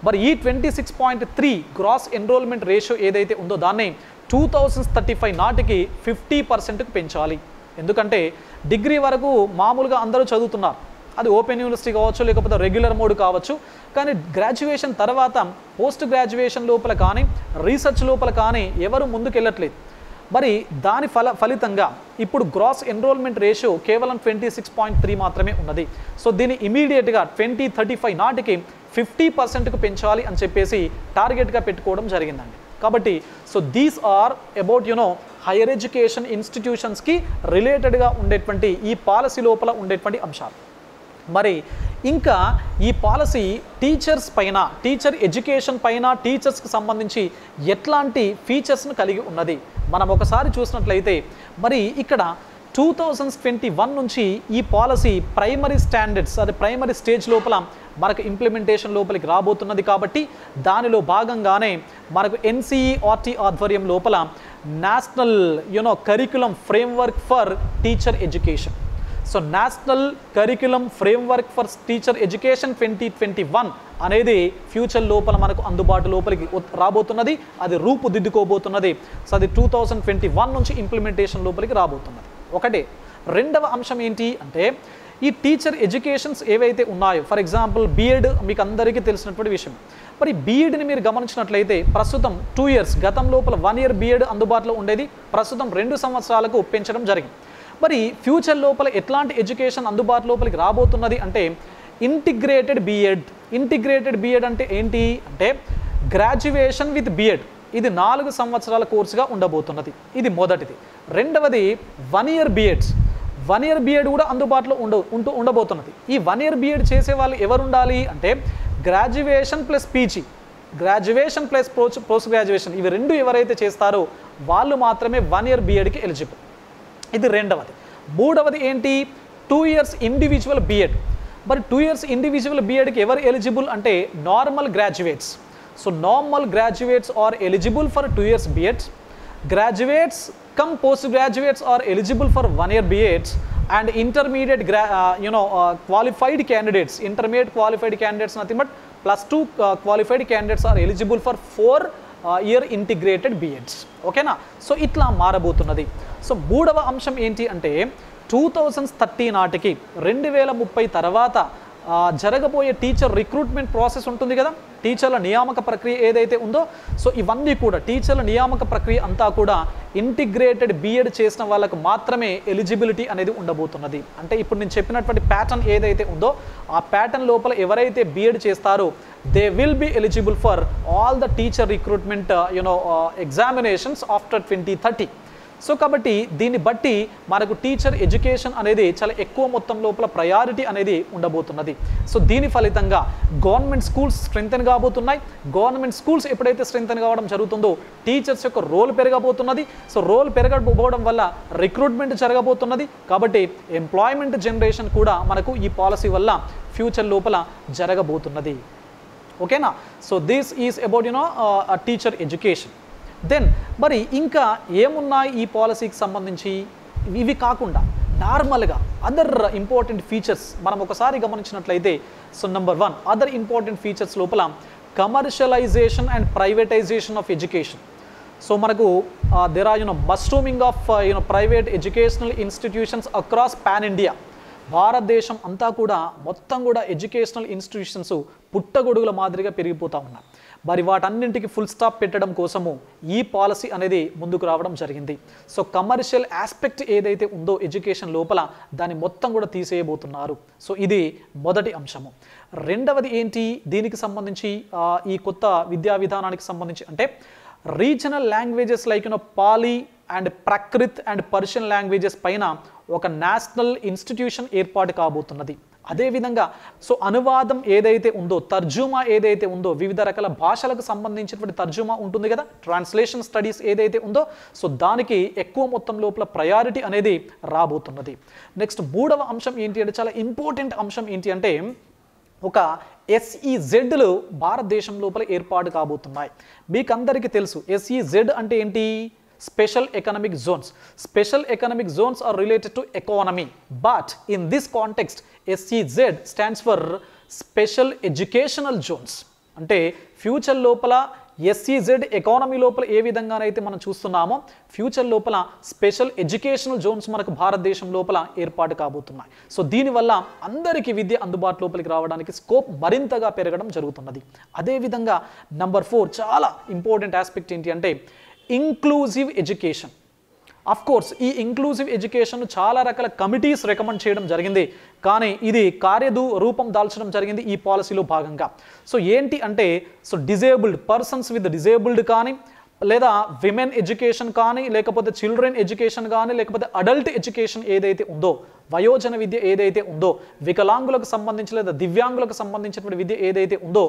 మరి ఈ 26.3 గ్రాస్ ఎన్రోల్మెంట్ రేషియో ఏదైతే ఉందో దాన్ని 2035 నాటికి 50%కు పెంచాలి. ఎందుకంటే డిగ్రీ వరకు మామూలుగా అందరూ చదువుతున్నారు, అది ఓపెన్ యూనివర్సిటీ కావచ్చు, లేకపోతే రెగ్యులర్ మోడ్ కావచ్చు. కానీ గ్రాడ్యుయేషన్ తర్వాత పోస్ట్ గ్రాడ్యుయేషన్ లోపల కానీ రీసెర్చ్ లోపల కానీ ఎవరు ముందుకెళ్ళట్లేదు. మరి దాని ఫలితంగా ఇప్పుడు గ్రాస్ ఎన్రోల్మెంట్ రేషియో కేవలం 26.3 మాత్రమే ఉన్నది. సో దీన్ని ఇమీడియట్గా 2035 నాటికి 50%కు పెంచాలి అని చెప్పేసి టార్గెట్గా పెట్టుకోవడం జరిగిందండి. కాబట్టి so these are about higher education ఇన్స్టిట్యూషన్స్కి రిలేటెడ్గా ఉండేటువంటి ఈ పాలసీ లోపల ఉండేటువంటి అంశాలు. మరి ఇంకా ఈ పాలసీ టీచర్స్ పైన, టీచర్ ఎడ్యుకేషన్ పైన, టీచర్స్కి సంబంధించి ఎట్లాంటి ఫీచర్స్ను కలిగి ఉన్నది మనం ఒకసారి చూసినట్లయితే, మరి ఇక్కడ 2021 నుంచి ఈ పాలసీ ప్రైమరీ స్టాండర్డ్స్, అది ప్రైమరీ స్టేజ్ లోపల మనకు ఇంప్లిమెంటేషన్ లోపలికి రాబోతున్నది. కాబట్టి దానిలో భాగంగానే మనకు NCERT ఆధ్వర్యం లోపల national curriculum framework for teacher education, so national curriculum framework for teacher education 2021 అనేది ఫ్యూచర్ లోపల మనకు అందుబాటు లోపలికి రాబోతున్నది. అది రూపుదిద్దుకోబోతున్నది. సో అది 2021 నుంచి ఇంప్లిమెంటేషన్ లోపలికి రాబోతున్నది. ఒకటే. రెండవ అంశం ఏంటి అంటే, ఈ టీచర్ ఎడ్యుకేషన్స్ ఏవైతే ఉన్నాయో, ఫర్ ఎగ్జాంపుల్ బీఎడ్ మీకు అందరికీ తెలిసినటువంటి విషయం. మరి బీఎడ్ని మీరు గమనించినట్లయితే ప్రస్తుతం 2 years, గతం లోపల 1 year బీఎడ్ అందుబాటులో ఉండేది, ప్రస్తుతం 2 సంవత్సరాలకు పెంచడం జరిగింది. మరి ఫ్యూచర్ లోపల ఎట్లాంటి ఎడ్యుకేషన్ అందుబాటు లోపలికి రాబోతున్నది అంటే ఇంటిగ్రేటెడ్ బీఎడ్. ఇంటిగ్రేటెడ్ బీఎడ్ అంటే ఏంటి అంటే గ్రాడ్యుయేషన్ విత్ బీఎడ్. ఇది 4 సంవత్సరాల కోర్సుగా ఉండబోతున్నది. ఇది మొదటిది. రెండవది 1 year బీఎడ్స్. 1 year బీఎడ్ కూడా అందుబాటులో ఉండబోతున్నది. ఈ 1 year బీఎడ్ చేసే వాళ్ళు ఎవరు ఉండాలి అంటే graduation plus PG, graduation plus post graduation, ఇవి రెండు ఎవరైతే చేస్తారో వాళ్ళు మాత్రమే 1 year బీఎడ్కి ఎలిజిబుల్. ఇది రెండవది. మూడవది ఏంటి? 2 years ఇండివిజువల్ బీఎడ్. మరి 2 years ఇండివిజువల్ బీఎడ్కి ఎవరు ఎలిజిబుల్ అంటే normal graduates. So normal graduates are eligible for 2 years BEds. Graduates cum post graduates are eligible for 1 year BEds. And intermediate qualified candidates, intermediate qualified candidates nothing but +2 qualified candidates are eligible for 4 year integrated బీఎడ్స్. ఓకేనా? So ఇట్లా మారబోతున్నది. So మూడవ అంశం ఏంటి అంటే 2030 నాటికి 2030 తర్వాత జరగబోయే teacher recruitment process ఉంటుంది కదా, టీచర్ల నియామక ప్రక్రియ ఏదైతే ఉందో, సో ఇవన్నీ కూడా టీచర్ల నియామక ప్రక్రియ అంతా కూడా ఇంటిగ్రేటెడ్ బీఎడ్ చేసిన వాళ్ళకు మాత్రమే ఎలిజిబిలిటీ అనేది ఉండబోతున్నది. అంటే ఇప్పుడు నేను చెప్పినటువంటి ప్యాటర్న్ ఏదైతే ఉందో ఆ ప్యాటర్న్ లోపల ఎవరైతే బీఎడ్ చేస్తారో they will be eligible for all the teacher recruitment examinations after 2030. So కాబట్టి దీన్ని బట్టి మనకు టీచర్ ఎడ్యుకేషన్ అనేది చాలా ఎక్కువ మొత్తం లోపల ప్రయారిటీ అనేది ఉండబోతున్నది. సో దీని ఫలితంగా గవర్నమెంట్ స్కూల్స్ స్ట్రెంగ్తెన్ కాబోతున్నాయి. గవర్నమెంట్ స్కూల్స్ ఎప్పుడైతే స్ట్రెంగ్తెన్ కావడం జరుగుతుందో టీచర్స్ యొక్క రోల్ పెరగబోతున్నది. సో రోల్ పెరగకపోవడం వల్ల రిక్రూట్మెంట్ జరగబోతున్నది. కాబట్టి ఎంప్లాయ్మెంట్ జనరేషన్ కూడా మనకు ఈ పాలసీ వల్ల ఫ్యూచర్ లోపల జరగబోతున్నది. ఓకేనా? So this is about teacher education. Then మరి ఇంకా ఏమున్నాయి ఈ పాలసీకి సంబంధించి? ఇవి కాకుండా నార్మల్గా అదర్ ఇంపార్టెంట్ ఫీచర్స్ మనం ఒకసారి గమనించినట్లయితే, so number 1 other important features లోపల commercialisation and privatisation of education. So మనకు there are mushrooming of private educational institutions across pan India. భారతదేశం అంతా కూడా మొత్తం కూడా ఎడ్యుకేషనల్ ఇన్స్టిట్యూషన్స్ పుట్టగొడుగుల మాదిరిగా పెరిగిపోతూ ఉన్నాయి. మరి వాటన్నింటికి ఫుల్ స్టాప్ పెట్టడం కోసము ఈ పాలసీ అనేది ముందుకు రావడం జరిగింది. సో కమర్షియల్ ఆస్పెక్ట్ ఏదైతే ఉందో ఎడ్యుకేషన్ లోపల దాన్ని మొత్తం కూడా తీసేయబోతున్నారు. సో ఇది మొదటి అంశము. రెండవది ఏంటి దీనికి సంబంధించి, ఈ కొత్త విద్యా విధానానికి సంబంధించి అంటే regional languages like Pali and Prakrit and Persian languages పైన ఒక నేషనల్ ఇన్స్టిట్యూషన్ ఏర్పాటు కాబోతున్నది. అదేవిధంగా సో అనువాదం ఏదైతే ఉందో, తర్జుమా ఏదైతే ఉందో, వివిధ రకాల భాషలకు సంబంధించినటువంటి తర్జుమా ఉంటుంది కదా, ట్రాన్స్లేషన్ స్టడీస్ ఏదైతే ఉందో, సో దానికి ఎక్కువ మొత్తం లోపల ప్రయారిటీ అనేది రాబోతున్నది. నెక్స్ట్ మూడవ అంశం ఏంటి అంటే, చాలా ఇంపార్టెంట్ అంశం ఏంటి అంటే, ఒక SEZలు భారతదేశం లోపల ఏర్పాటు కాబోతున్నాయి. మీకు అందరికీ తెలుసు SEZ అంటే ఏంటి? Special economic zones. Special economic zones are related to economy, but in this context SEZ stands for Special Educational Zones. అంటే ఫ్యూచర్ లోపల SEZ ఎకానమీ లోపల ఏ విధంగానైతే మనం చూస్తున్నామో, ఫ్యూచర్ లోపల స్పెషల్ ఎడ్యుకేషనల్ జోన్స్ మనకు భారతదేశం లోపల ఏర్పాటు కాబోతున్నాయి. సో దీనివల్ల అందరికీ విద్య అందుబాటు లోపలికి రావడానికి స్కోప్ మరింతగా పెరగడం జరుగుతున్నది. అదేవిధంగా నంబర్ 4 చాలా ఇంపార్టెంట్ ఆస్పెక్ట్ ఏంటి అంటే, ఇంక్లూజివ్ ఎడ్యుకేషన్. అఫ్ కోర్స్ ఈ ఇంక్లూజివ్ ఎడ్యుకేషన్ చాలా రకాల కమిటీస్ రికమెండ్ చేయడం జరిగింది, కానీ ఇది రూపం దాల్చడం జరిగింది ఈ పాలసీలో భాగంగా. సో ఏంటి అంటే, so disabled persons with disabled కానీ, లేదా విమెన్ ఎడ్యుకేషన్ కానీ, లేకపోతే చిల్డ్రన్ ఎడ్యుకేషన్ కానీ, లేకపోతే అడల్ట్ ఎడ్యుకేషన్ ఏదైతే ఉందో, వయోజన విద్య ఏదైతే ఉందో, వికలాంగులకు సంబంధించి లేదా దివ్యాంగులకు సంబంధించినటువంటి విద్య ఏదైతే ఉందో,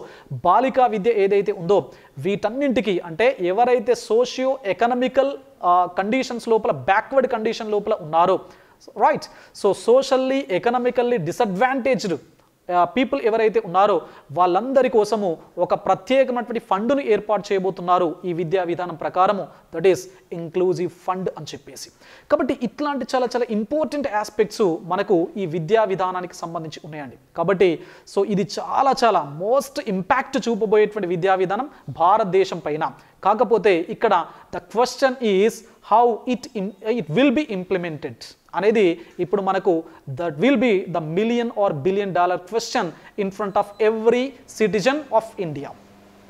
బాలికా విద్య ఏదైతే ఉందో, వీటన్నింటికి అంటే ఎవరైతే సోషియో ఎకనామికల్ కండిషన్స్ లోపల బ్యాక్వర్డ్ కండిషన్ లోపల ఉన్నారో, right, so socially economically disadvantaged people ఎవరైతే ఉన్నారో వాళ్ళందరి కోసము ఒక ప్రత్యేకమైనటువంటి ఫండ్ను ఏర్పాటు చేయబోతున్నారు ఈ విద్యా విధానం ప్రకారము, దట్ ఈస్ ఇంక్లూజివ్ ఫండ్ అని చెప్పేసి. కాబట్టి ఇట్లాంటి చాలా చాలా ఇంపార్టెంట్ ఆస్పెక్ట్స్ మనకు ఈ విద్యా విధానానికి సంబంధించి ఉన్నాయండి. కాబట్టి సో ఇది చాలా చాలా మోస్ట్ ఇంపాక్ట్ చూపబోయేటువంటి విద్యా విధానం భారతదేశం పైన. కాకపోతే ఇక్కడ the question is how it will be implemented అనేది ఇప్పుడు మనకు that will be the $1 million or $1 billion question in front of every citizen of India.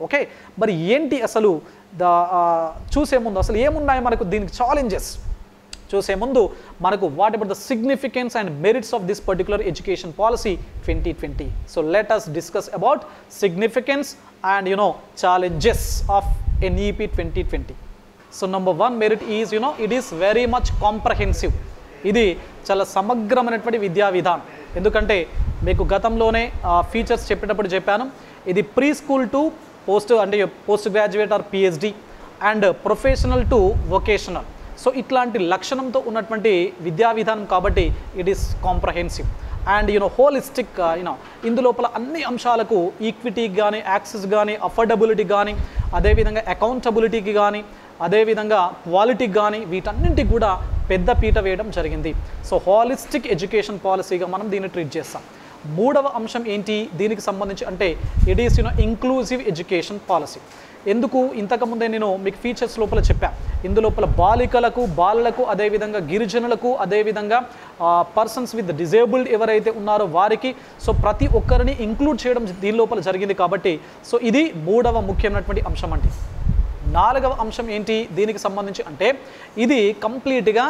Okay, మరి ఏంటి అసలు చూసే ముందు అసలు ఏమున్నాయి మనకు దీనికి ఛాలెంజెస్ చూసే ముందు మనకు what about the significance and merits of this particular education policy 2020. So let us discuss about significance and challenges of NEP 2020. So number 1 merit is it is very much comprehensive. ఇది చాలా సమగ్రమైనటువంటి విద్యా విధానం. ఎందుకంటే మీకు గతంలోనే ఫీచర్స్ చెప్పేటప్పుడు చెప్పాను, ఇది pre school to post graduate or PhD and professional to vocational. So ఇట్లాంటి లక్షణంతో ఉన్నటువంటి విద్యా విధానం కాబట్టి it is comprehensive and holistic. ఇందులోపల అన్ని అంశాలకు ఈక్విటీకి కానీ, యాక్సెస్ కానీ, అఫోర్డబిలిటీ కానీ, అదేవిధంగా అకౌంటబిలిటీకి కానీ, అదేవిధంగా క్వాలిటీకి కానీ, వీటన్నింటికి కూడా పెద్ద పీట వేయడం జరిగింది. సో హాలిస్టిక్ ఎడ్యుకేషన్ పాలసీగా మనం దీన్ని ట్రీట్ చేస్తాం. మూడవ అంశం ఏంటి దీనికి సంబంధించి అంటే, it is inclusive education policy. ఎందుకు ఇంతకుముందే నేను మీకు ఫీచర్స్ లోపల చెప్పాను, ఇందులోపల బాలికలకు, బాలలకు, అదేవిధంగా గిరిజనులకు, అదేవిధంగా పర్సన్స్ విత్ డిజేబుల్డ్ ఎవరైతే ఉన్నారో వారికి, సో ప్రతి ఒక్కరిని ఇంక్లూడ్ చేయడం దీని లోపల జరిగింది. కాబట్టి సో ఇది మూడవ ముఖ్యమైనటువంటి అంశం అండి. నాలుగవ అంశం ఏంటి దీనికి సంబంధించి అంటే, ఇది కంప్లీట్గా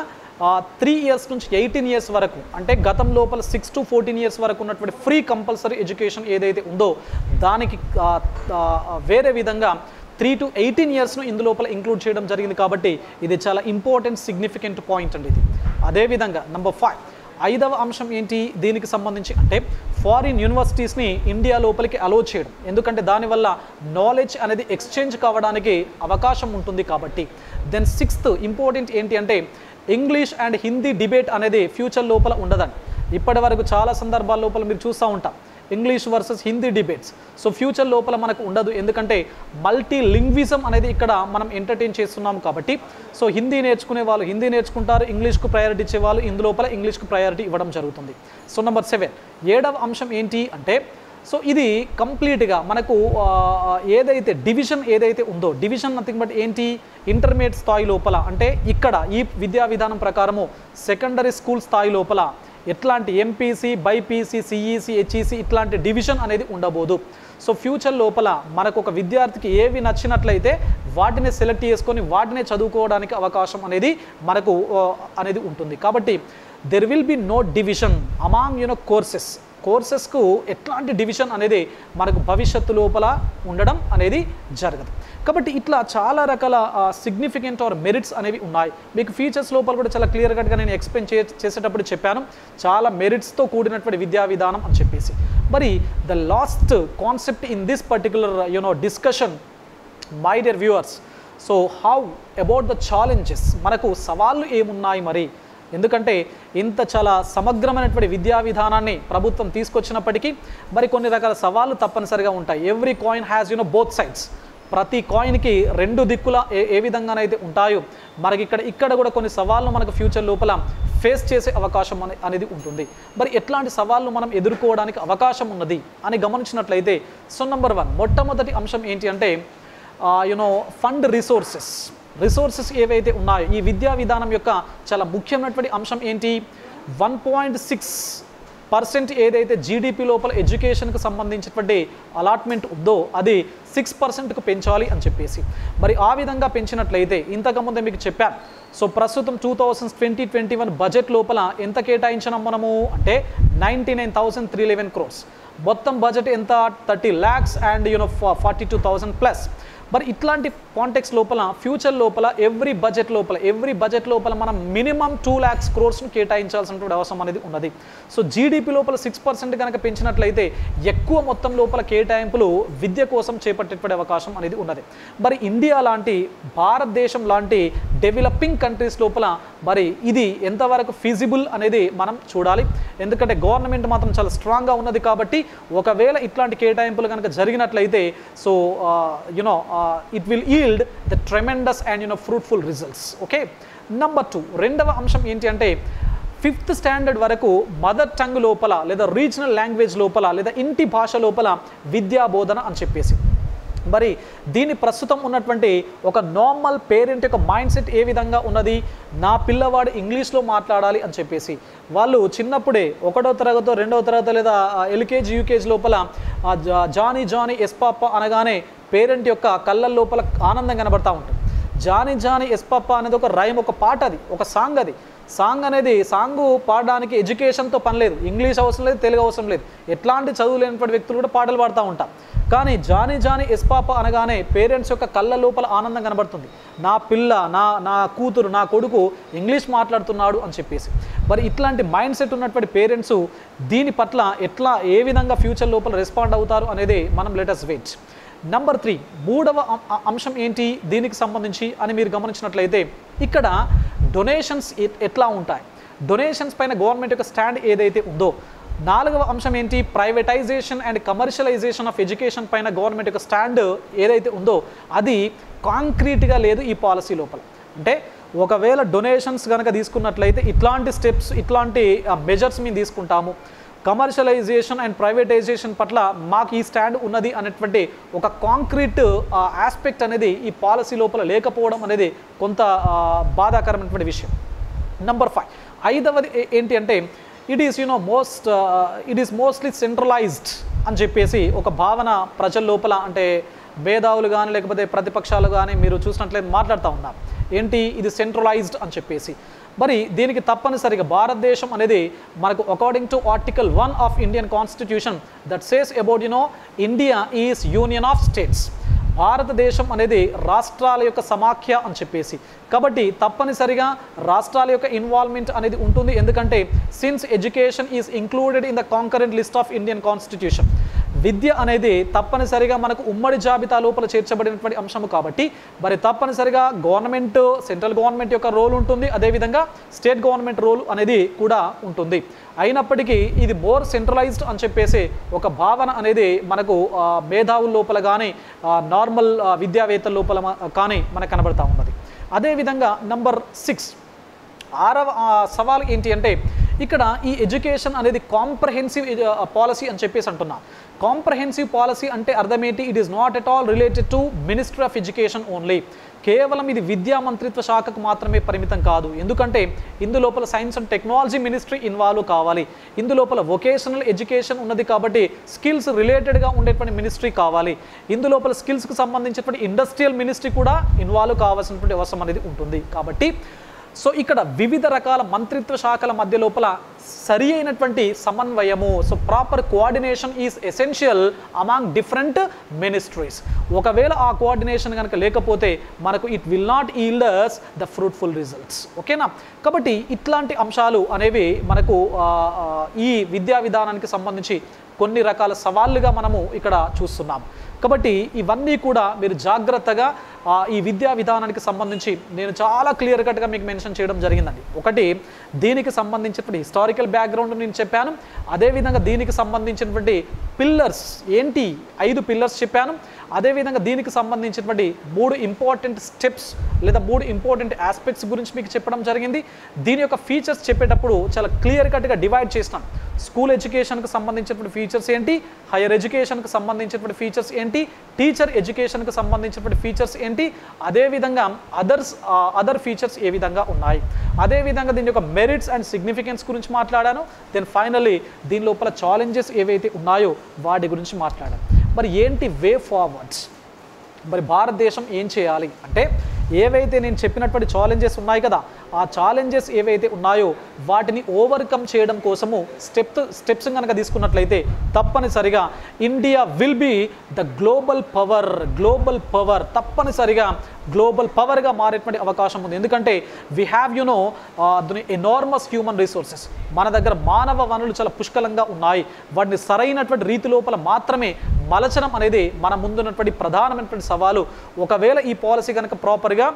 3 years నుంచి 18 years వరకు, అంటే గతం లోపల 6 to 14 years వరకు ఉన్నటువంటి ఫ్రీ కంపల్సరీ ఎడ్యుకేషన్ ఏదైతే ఉందో దానికి వేరే విధంగా 3 to 18 yearsను ఇందులోపల ఇంక్లూడ్ చేయడం జరిగింది. కాబట్టి ఇది చాలా ఇంపార్టెంట్ సిగ్నిఫికెంట్ పాయింట్ అండి ఇది. అదేవిధంగా నంబర్ 5 ఐదవ అంశం ఏంటి దీనికి సంబంధించి అంటే, ఫారిన్ యూనివర్సిటీస్ని ఇండియా లోపలికి అలో చేయడం. ఎందుకంటే దానివల్ల నాలెడ్జ్ అనేది ఎక్స్చేంజ్ కావడానికి అవకాశం ఉంటుంది కాబట్టి. దెన్ 6th ఇంపార్టెంట్ ఏంటి అంటే, ఇంగ్లీష్ అండ్ హిందీ డిబేట్ అనేది ఫ్యూచర్ లోపల ఉండదండి. ఇప్పటి వరకు చాలా సందర్భాల లోపల మీరు చూస్తూ ఉంటాం English versus Hindi debates. So future లోపల మనకు ఉండదు, ఎందుకంటే మల్టీ లింగ్విజం అనేది ఇక్కడ మనం ఎంటర్టైన్ చేస్తున్నాం కాబట్టి. సో హిందీ నేర్చుకునే వాళ్ళు హిందీ నేర్చుకుంటారు, ఇంగ్లీష్కు ప్రయారిటీ ఇచ్చే వాళ్ళు ఇందులోపల ఇంగ్లీష్కు ప్రయారిటీ ఇవ్వడం జరుగుతుంది. సో నంబర్ 7 ఏడవ అంశం ఏంటి అంటే, సో ఇది కంప్లీట్గా మనకు ఏదైతే డివిజన్ ఏదైతే ఉందో, డివిజన్ నథింగ్ బట్ ఏంటి, ఇంటర్మీడియట్ స్థాయి లోపల అంటే ఇక్కడ ఈ విద్యా విధానం ప్రకారము సెకండరీ స్కూల్ స్థాయి లోపల ఎట్లాంటి MPC, BIPC, CEC, HEC ఇట్లాంటి డివిజన్ అనేది ఉండబోదు. సో ఫ్యూచర్ లోపల మనకు ఒక విద్యార్థికి ఏవి నచ్చినట్లయితే వాటిని సెలెక్ట్ చేసుకొని వాటినే చదువుకోవడానికి అవకాశం అనేది మనకు అనేది ఉంటుంది. కాబట్టి there will be no division among కోర్సెస్కు ఎట్లాంటి డివిజన్ అనేది మనకు భవిష్యత్తు లోపల ఉండడం అనేది జరగదు. కాబట్టి ఇట్లా చాలా రకాల సిగ్నిఫికెంట్ ఆర్ మెరిట్స్ అనేవి ఉన్నాయి. మీకు ఫీచర్స్ లోపల కూడా చాలా క్లియర్ కట్గా నేను ఎక్స్ప్లెయిన్ చేసేటప్పుడు చెప్పాను, చాలా మెరిట్స్తో కూడినటువంటి విద్యా విధానం అని చెప్పేసి. మరి the last concept in this particular discussion my dear viewers, so how about the challenges, మనకు సవాళ్ళు ఏమున్నాయి మరి? ఎందుకంటే ఇంత చాలా సమగ్రమైనటువంటి విద్యా విధానాన్ని ప్రభుత్వం తీసుకొచ్చినప్పటికీ మరి కొన్ని రకాల సవాళ్ళు తప్పనిసరిగా ఉంటాయి. Every coin has both sides. ప్రతి కాయిన్కి రెండు దిక్కుల ఏ విధంగానైతే ఉంటాయో మనకి ఇక్కడ కూడా కొన్ని సవాళ్ళు మనకు ఫ్యూచర్ లోపల ఫేస్ చేసే అవకాశం అనేది ఉంటుంది. మరి ఎట్లాంటి సవాళ్ళు మనం ఎదుర్కోవడానికి అవకాశం ఉన్నది అని గమనించినట్లయితే, సో నెంబర్ 1 మొట్టమొదటి అంశం ఏంటి అంటే ఫండ్ రిసోర్సెస్ ఏవైతే ఉన్నాయో ఈ విద్యా విధానం యొక్క చాలా ముఖ్యమైనటువంటి అంశం ఏంటి, 1.6% ఏదైతే జీడిపి లోపల ఎడ్యుకేషన్కి సంబంధించినటువంటి అలాట్మెంట్ ఉందో అది 6%కు పెంచాలి అని చెప్పేసి. మరి ఆ విధంగా పెంచినట్లయితే ఇంతకుముందే మీకు చెప్పాను, సో ప్రస్తుతం 2020-21 బడ్జెట్ లోపల ఎంత కేటాయించినాం మనము అంటే 99,311 crores. మొత్తం బడ్జెట్ ఎంత 30 lakhs and 42,000 ప్లస్. మరి ఇట్లాంటి కాంటెక్స్ లోపల ఫ్యూచర్ లోపల ఎవ్రీ బడ్జెట్ లోపల మనం మినిమం 2 lakhs crores కేటాయించాల్సినటువంటి అవసరం అనేది ఉన్నది. సో జీడిపి లోపల 6% కనుక పెంచినట్లయితే ఎక్కువ మొత్తం లోపల కేటాయింపులు విద్య కోసం చేపట్టేటువంటి అవకాశం అనేది ఉన్నది. మరి ఇండియా లాంటి భారతదేశం లాంటి డెవలపింగ్ కంట్రీస్ లోపల మరి ఇది ఎంతవరకు ఫీజిబుల్ అనేది మనం చూడాలి. ఎందుకంటే గవర్నమెంట్ మాత్రం చాలా స్ట్రాంగ్గా ఉన్నది కాబట్టి ఒకవేళ ఇట్లాంటి కేటాయింపులు కనుక జరిగినట్లయితే so it will yield the tremendous and fruitful results. Okay, number 2 రెండవ అంశం ఏంటి అంటే 5th స్టాండర్డ్ వరకు మదర్ టంగ్ లోపల లేదా రీజనల్ లాంగ్వేజ్ లోపల లేదా ఇంటి భాష లోపల విద్యా బోధన అని చెప్పేసి. మరి దీని ప్రస్తుతం ఉన్నటువంటి ఒక నార్మల్ పేరెంట్ యొక్క మైండ్ సెట్ ఏ విధంగా ఉన్నది, నా పిల్లవాడు ఇంగ్లీష్లో మాట్లాడాలి అని చెప్పేసి. వాళ్ళు చిన్నప్పుడే 1వ తరగతో 2వ తరగతి లేదా ఎల్కేజీ యూకేజీ లోపల జానీ ఎస్ పాప అనగానే పేరెంట్ యొక్క కళ్ళ లోపల ఆనందం కనబడతా ఉంటుంది. జానీ ఎస్ పాప అనేది ఒక రైమ్, ఒక పాట, అది ఒక సాంగ్. అది సాంగ్ పాడడానికి ఎడ్యుకేషన్తో పని లేదు, ఇంగ్లీష్ అవసరం లేదు, తెలుగు అవసరం లేదు, ఎట్లాంటి చదువు లేనటువంటి వ్యక్తులు కూడా పాటలు పాడుతూ ఉంటారు. కానీ జానీ ఎస్ పాప అనగానే పేరెంట్స్ యొక్క కళ్ళ లోపల ఆనందం కనబడుతుంది, నా పిల్ల నా కూతురు నా కొడుకు ఇంగ్లీష్ మాట్లాడుతున్నాడు అని చెప్పేసి. మరి ఇట్లాంటి మైండ్ సెట్ ఉన్నటువంటి పేరెంట్స్ దీని పట్ల ఏ విధంగా ఫ్యూచర్ లోపల రెస్పాండ్ అవుతారు అనేది మనం లెటస్ వెయిట్. నెంబర్ 3 మూడవ అంశం ఏంటి దీనికి సంబంధించి అని మీరు గమనించినట్లయితే ఇక్కడ డొనేషన్స్ ఎట్లా ఉంటాయి, డొనేషన్స్ పైన గవర్నమెంట్ యొక్క స్టాండ్ ఏదైతే ఉందో. 4వ అంశం ఏంటి, privatisation and commercialisation of education పైన గవర్నమెంట్ యొక్క స్టాండ్ ఏదైతే ఉందో అది కాంక్రీట్గా లేదు ఈ పాలసీ లోపల. అంటే ఒకవేళ డొనేషన్స్ కనుక తీసుకున్నట్లయితే ఇట్లాంటి స్టెప్స్ ఇట్లాంటి మెజర్స్ మేము తీసుకుంటాము, కమర్షియలైజేషన్ అండ్ ప్రైవేటైజేషన్ పట్ల మాకు ఈ స్టాండ్ ఉన్నది అనేటువంటి ఒక కాంక్రీట్ ఆస్పెక్ట్ అనేది ఈ పాలసీ లోపల లేకపోవడం అనేది కొంత బాధాకరమైనటువంటి విషయం. నెంబర్ 5 ఐదవది ఏంటి అంటే ఇట్ ఈస్ మోస్ట్లీ సెంట్రలైజ్డ్ అని చెప్పేసి ఒక భావన ప్రజల లోపల, అంటే మేధావులు కానీ లేకపోతే ప్రతిపక్షాలు కానీ మీరు చూసినట్లయితే మాట్లాడుతూ ఉన్నారు. ఏంటి ఇది సెంట్రలైజ్డ్ అని చెప్పేసి. మరి దీనికి తప్పనిసరిగా భారతదేశం అనేది మనకు according to article 1 of Indian constitution that says about India is union of states. భారతదేశం అనేది రాష్ట్రాల యొక్క సమాఖ్య అని చెప్పేసి. కాబట్టి తప్పనిసరిగా రాష్ట్రాల యొక్క ఇన్వాల్వ్మెంట్ అనేది ఉంటుంది. ఎందుకంటే since education is included in the concurrent list of Indian constitution, విద్య అనేది తప్పనిసరిగా మనకు ఉమ్మడి జాబితా లోపల చేర్చబడినటువంటి అంశము కాబట్టి మరి తప్పనిసరిగా గవర్నమెంట్, సెంట్రల్ గవర్నమెంట్ యొక్క రోల్ ఉంటుంది, అదేవిధంగా స్టేట్ గవర్నమెంట్ రోల్ అనేది కూడా ఉంటుంది. అయినప్పటికీ ఇది మోర్ సెంట్రలైజ్డ్ అని చెప్పేసి ఒక భావన అనేది మనకు మేధావుల లోపల కానీ నార్మల్ విద్యావేత్తల లోపల కానీ మనకు కనబడతా ఉన్నది. అదేవిధంగా నెంబర్ 6 6వ సవాల్ ఏంటి అంటే ఇక్కడ ఈ ఎడ్యుకేషన్ అనేది కాంప్రహెన్సివ్ పాలసీ అని చెప్పేసి అంటున్నా. కాంప్రహెన్సివ్ పాలసీ అంటే అర్థమేంటి, it is not at all related to ministry of education only. కేవలం ఇది విద్యా మంత్రిత్వ శాఖకు మాత్రమే పరిమితం కాదు. ఎందుకంటే ఇందులోపల science and technology ministry involve కావాలి, ఇందులోపల వొకేషనల్ ఎడ్యుకేషన్ ఉన్నది కాబట్టి స్కిల్స్ రిలేటెడ్గా ఉండేటువంటి మినిస్ట్రీ కావాలి, ఇందులోపల స్కిల్స్కి సంబంధించినటువంటి ఇండస్ట్రియల్ మినిస్ట్రీ కూడా ఇన్వాల్వ్ కావాల్సినటువంటి అవసరం అనేది ఉంటుంది. కాబట్టి సో ఇక్కడ వివిధ రకాల మంత్రిత్వ శాఖల మధ్య లోపల సరి అయినటువంటి సమన్వయము, so proper coordination is essential among different ministries. ఒకవేళ ఆ కోఆర్డినేషన్ కనుక లేకపోతే మనకు it will not yield the fruitful results. ఓకేనా? కాబట్టి ఇట్లాంటి అంశాలు అనేవి మనకు ఈ విద్యా విధానానికి సంబంధించి కొన్ని రకాల సవాళ్ళుగా మనము ఇక్కడ చూస్తున్నాం. కాబట్టి ఇవన్నీ కూడా మీరు జాగ్రత్తగా ఈ విద్యా విధానానికి సంబంధించి నేను చాలా క్లియర్ కట్గా మీకు మెన్షన్ చేయడం జరిగిందండి. ఒకటి, దీనికి సంబంధించినటువంటి హిస్టారికల్ బ్యాక్గ్రౌండ్ నేను చెప్పాను. అదేవిధంగా దీనికి సంబంధించినటువంటి పిల్లర్స్ ఏంటి, 5 పిల్లర్స్ చెప్పాను. అదేవిధంగా దీనికి సంబంధించినటువంటి 3 ఇంపార్టెంట్ స్టెప్స్ లేదా 3 ఇంపార్టెంట్ ఆస్పెక్ట్స్ గురించి మీకు చెప్పడం జరిగింది. దీని యొక్క ఫీచర్స్ చెప్పేటప్పుడు చాలా క్లియర్ కట్గా డివైడ్ చేస్తాను. స్కూల్ ఎడ్యుకేషన్కి సంబంధించినటువంటి ఫీచర్స్ ఏంటి, హైయర్ ఎడ్యుకేషన్కి సంబంధించినటువంటి ఫీచర్స్ ఏంటి, టీచర్ ఎడ్యుకేషన్కి సంబంధించినటువంటి ఫీచర్స్ ఏంటి, అదేవిధంగా అదర్ ఫీచర్స్ ఏ విధంగా ఉన్నాయి, అదేవిధంగా దీని యొక్క మెరిట్స్ అండ్ సిగ్నిఫికెన్స్ గురించి మాట్లాడాను. దెన్ ఫైనల్లీ దీని లోపల ఛాలెంజెస్ ఏవైతే ఉన్నాయో వాటి గురించి మాట్లాడాను. మరి ఏంటి వే ఫార్వర్డ్స్, మరి భారతదేశం ఏం చేయాలి అంటే, ఏవైతే నేను చెప్పినటువంటి ఛాలెంజెస్ ఉన్నాయి కదా, ఆ ఛాలెంజెస్ ఏవైతే ఉన్నాయో వాటిని ఓవర్కమ్ చేయడం కోసము స్టెప్స్ కనుక తీసుకున్నట్లయితే తప్పనిసరిగా India will be the global power తప్పనిసరిగా గ్లోబల్ పవర్గా మారేటువంటి అవకాశం ఉంది. ఎందుకంటే we have enormous human resources, మన దగ్గర మానవ వనరులు చాలా పుష్కలంగా ఉన్నాయి. వాటిని సరైనటువంటి రీతి లోపల మాత్రమే మలచడం అనేది మన ముందున్నటువంటి ప్రధానమైనటువంటి సవాలు. ఒకవేళ ఈ పాలసీ కనుక ప్రాపర్గా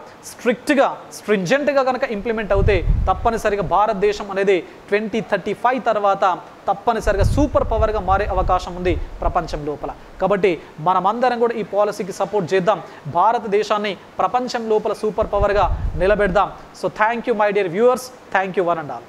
స్ట్రింజెంట్గా కనుక ఇంప్లిమెంట్ అవుతే తప్పనిసరిగా భారతదేశం అనేది 2035 తర్వాత తప్పనిసరిగా సూపర్ పవర్గా మారే అవకాశం ఉంది ప్రపంచం లోపల. కాబట్టి మనమందరం కూడా ఈ పాలసీకి సపోర్ట్ చేద్దాం, భారతదేశాన్ని ప్రపంచం లోపల సూపర్ పవర్గా నిలబెడదాం. So thank you my dear viewers, thank you one and all.